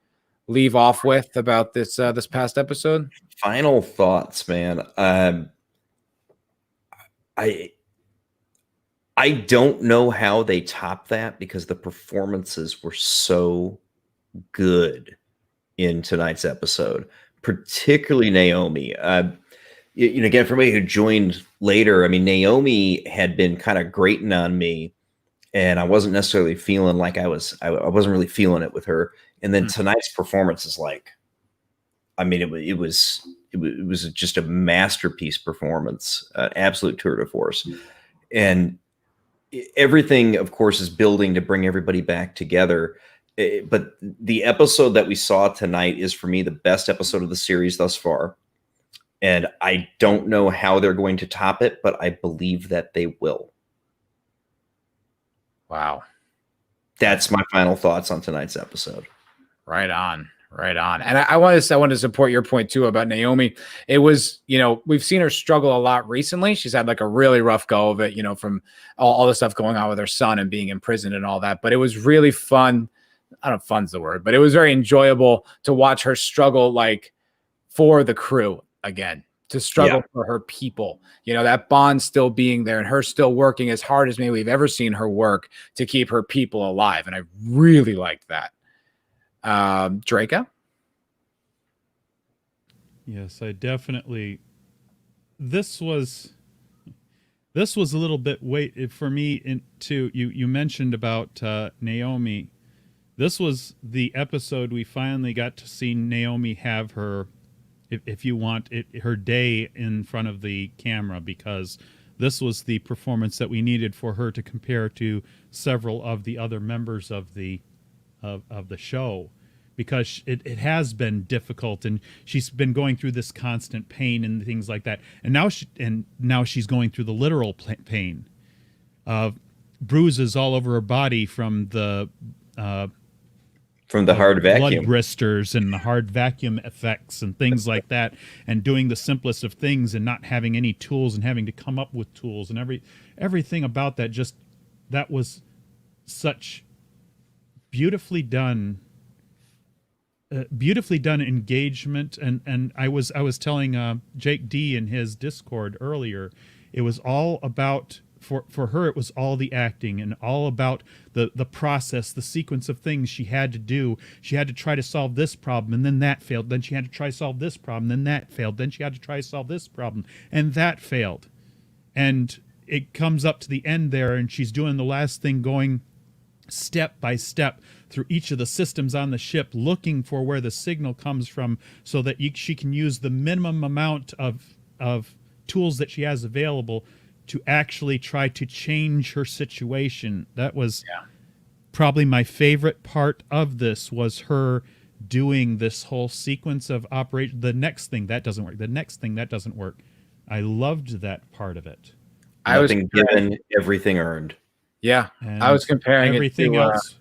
leave off with about this past episode?
Final thoughts, man. I don't know how they top that, because the performances were so good in tonight's episode, particularly Naomi. Again, for me who joined later, I mean, Naomi had been kind of grating on me, and I wasn't necessarily feeling like I wasn't really feeling it with her. And then tonight's performance is like, I mean, it was just a masterpiece performance, absolute tour de force. And everything, of course, is building to bring everybody back together. But the episode that we saw tonight is, for me, the best episode of the series thus far. And I don't know how they're going to top it, but I believe that they will.
Wow.
That's my final thoughts on tonight's episode.
Right on. And I want to support your point too about Naomi. It was, we've seen her struggle a lot recently. She's had like a really rough go of it, from all the stuff going on with her son and being in prison and all that. But it was really fun. I don't know if fun's the word, but it was very enjoyable to watch her struggle, like, for the crew again, to struggle for her people, that bond still being there and her still working as hard as maybe we've ever seen her work to keep her people alive. And I really liked that. Draco?
Yes, I definitely. This was a little bit for me too. You mentioned about Naomi. This was the episode we finally got to see Naomi have her, if you want it, her day in front of the camera, because this was the performance that we needed for her to compare to several of the other members of the show, because it has been difficult, and she's been going through this constant pain and things like that. And now she's going through the literal pain of bruises all over her body from the
hard vacuum,
blood blisters and the hard vacuum effects and things like that, and doing the simplest of things and not having any tools and having to come up with tools, and everything about that. That was such beautifully done engagement. And I was telling Jake D in his Discord earlier, it was all about, for her, it was all the acting and all about the process, the sequence of things she had to do. She had to try to solve this problem, and then that failed. Then she had to try to solve this problem, then that failed. Then she had to try to solve this problem, and that failed. And it comes up to the end there, and she's doing the last thing, going step by step through each of the systems on the ship, looking for where the signal comes from, so that she can use the minimum amount of tools that she has available to actually try to change her situation. That was probably my favorite part of this, was her doing this whole sequence of operation. The next thing that doesn't work. The next thing that doesn't work. I loved that part of it.
Nothing given, everything earned.
Yeah,
And
I was comparing
everything
it to,
else.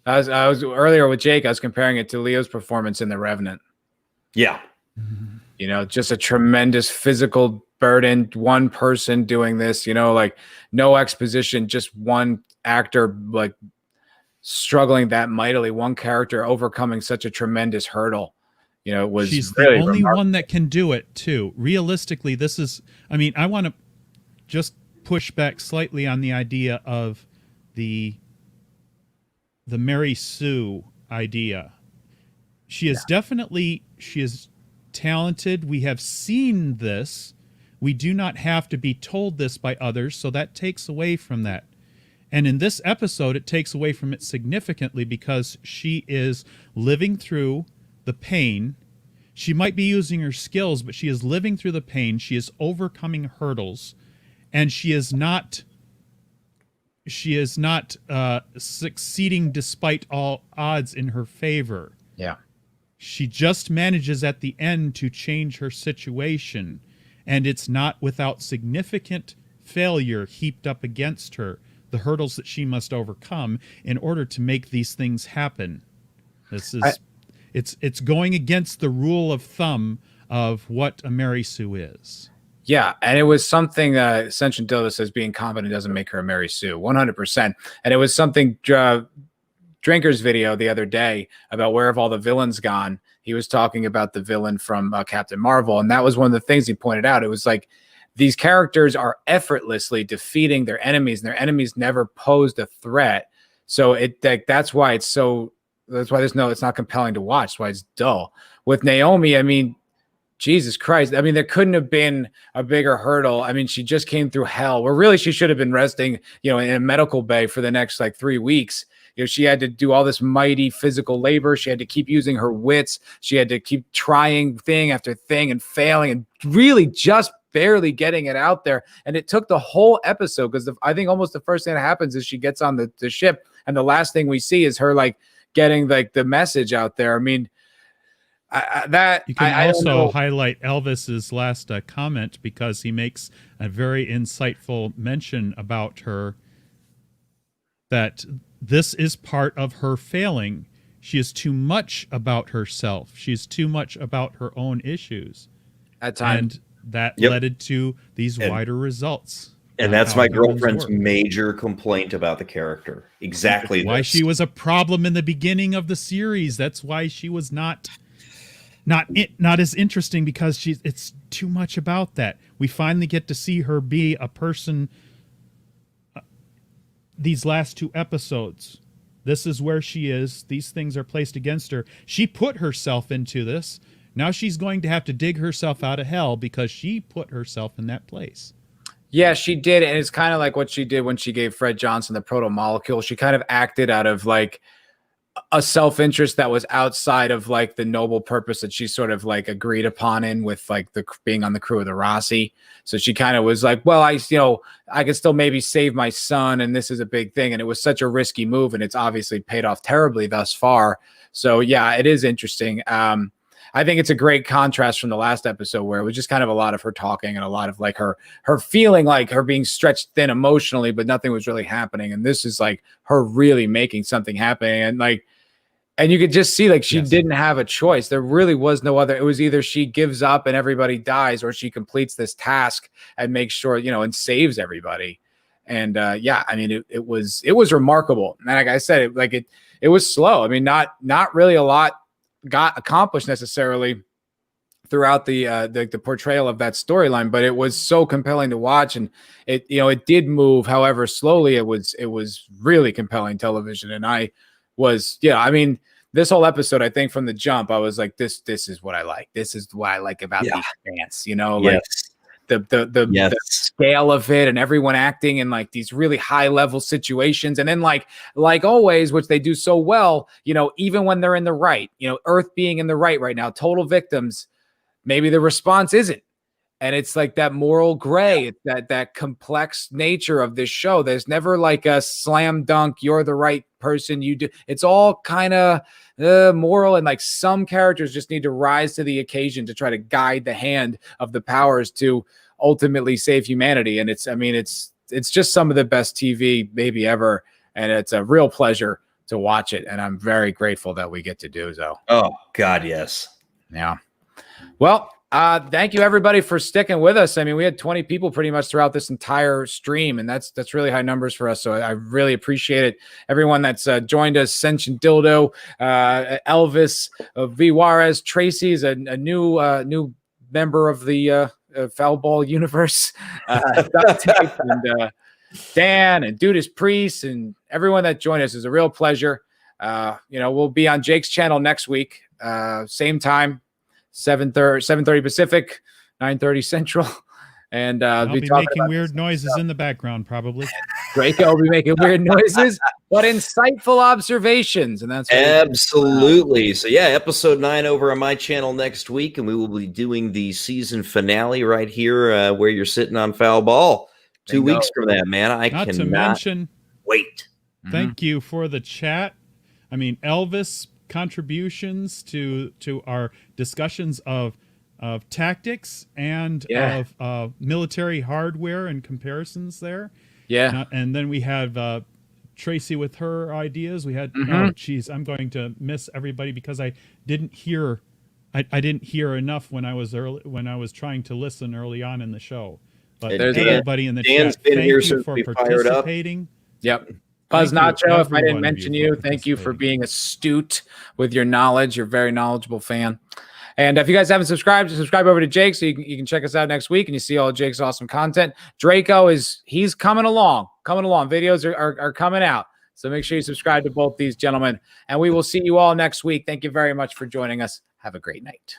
I was earlier with Jake. I was comparing it to Leo's performance in The Revenant.
Yeah.
You know, just a tremendous physical burden. One person doing this. You know, like no exposition, just one actor like struggling that mightily. One character overcoming such a tremendous hurdle. You know, it was
She's
really
the only
remarkable.
one that can do it too. Realistically, this is. I mean, I want to just push back slightly on the idea of the Mary Sue idea. She is definitely, she is talented. We have seen this. We do not have to be told this by others, so that takes away from that. And in this episode, it takes away from it significantly because she is living through the pain. She might be using her skills, but she is living through the pain. She is overcoming hurdles, and she is not succeeding despite all odds in her favor.
Yeah.
She just manages at the end to change her situation, and it's not without significant failure heaped up against her, the hurdles that she must overcome in order to make these things happen. This is it's going against the rule of thumb of what a Mary Sue is.
Yeah, and it was something Ascension Dilda says being confident doesn't make her a Mary Sue, 100%. And it was something Drinker's video the other day about where have all the villains gone. He was talking about the villain from Captain Marvel, and that was one of the things he pointed out. It was like these characters are effortlessly defeating their enemies, and their enemies never posed a threat. So that's why it's not compelling to watch. That's why it's dull. With Naomi, I mean, Jesus Christ. I mean, there couldn't have been a bigger hurdle. I mean, she just came through hell where really she should have been resting, you know, in a medical bay for the next like 3 weeks. You know, she had to do all this mighty physical labor. She had to keep using her wits. She had to keep trying thing after thing and failing and really just barely getting it out there. And it took the whole episode because I think almost the first thing that happens is she gets on the ship. And the last thing we see is her like getting like the message out there. I mean,
you can also highlight Elvis's last comment because he makes a very insightful mention about her, that this is part of her failing. She is too much about herself. She's too much about her own issues.
At times.
And that led to these wider results.
And that's my girlfriend's major complaint about the character. Exactly.
Why she was a problem in the beginning of the series. That's why she was not as interesting, because it's too much about that. We finally get to see her be a person these last 2 episodes. This is where she is. These things are placed against her. She put herself into this. Now she's going to have to dig herself out of hell because she put herself in that place.
Yeah, she did. And it's kind of like what she did when she gave Fred Johnson the proto-molecule. She kind of acted out of like a self-interest that was outside of like the noble purpose that she sort of like agreed upon in with like the being on the crew of the Rossi. So she kind of was like, well, I can still maybe save my son, and this is a big thing. And it was such a risky move, and it's obviously paid off terribly thus far. So yeah, it is interesting. I think it's a great contrast from the last episode where it was just kind of a lot of her talking and a lot of like her feeling like her being stretched thin emotionally, but nothing was really happening. And this is like her really making something happen. And you could just see like she didn't have a choice. There really was no other. It was either she gives up and everybody dies, or she completes this task and makes sure, you know, and saves everybody. And yeah, I mean, it was remarkable. And like I said, it was slow. I mean, not really a lot got accomplished necessarily throughout the portrayal of that storyline, but it was so compelling to watch, and it did move, however slowly. It was really compelling television, and I mean, this whole episode, I think from the jump, I was like, this is what I like. This is what I like about these fans, you know, like the scale of it, and everyone acting in like these really high level situations. And then like always, which they do so well, you know, even when they're in the right, you know, Earth being in the right now, total victims, maybe the response isn't And it's like that moral gray. It's that complex nature of this show. There's never like a slam dunk, you're the right person, you do. It's all kind of moral, and like some characters just need to rise to the occasion to try to guide the hand of the powers to ultimately save humanity. And it's just some of the best TV maybe ever, and it's a real pleasure to watch it, and I'm very grateful that we get to do so.
Oh God, yes.
Yeah. Well, thank you everybody for sticking with us. I mean, we had 20 people pretty much throughout this entire stream, and that's really high numbers for us. So I really appreciate it. Everyone that's joined us: Sentient Dildo, Elvis, V. Juarez, Tracy's a new member of the Foul Ball universe, Duct Tape, and Dan and Dudas Priest, and everyone that joined us. Is a real pleasure. We'll be on Jake's channel next week, same time, 7:30 Pacific, 9:30 Central, and
I'll be making weird noises in the background, probably.
Draco will be making weird noises, but insightful observations, and that's
absolutely. So yeah, episode 9 over on my channel next week, and we will be doing the season finale right here, where you're sitting on Foul Ball. 2 weeks from that, man. I
Not
cannot
to mention,
wait.
Thank you for the chat. I mean, Elvis contributions to our discussions of tactics and of military hardware and comparisons there.
Yeah.
And then we have Tracy with her ideas. We had oh geez, I'm going to miss everybody because I didn't hear enough when I was trying to listen early on in the show. But everybody in the chat, thank you for participating.
Yep. Buzz Nacho, if I didn't mention you, thank you for being astute with your knowledge. You're a very knowledgeable fan. And if you guys haven't subscribed, subscribe over to Jake so you can check us out next week and you see all of Jake's awesome content. Draco he's coming along. Videos are coming out. So make sure you subscribe to both these gentlemen. And we will see you all next week. Thank you very much for joining us. Have a great night.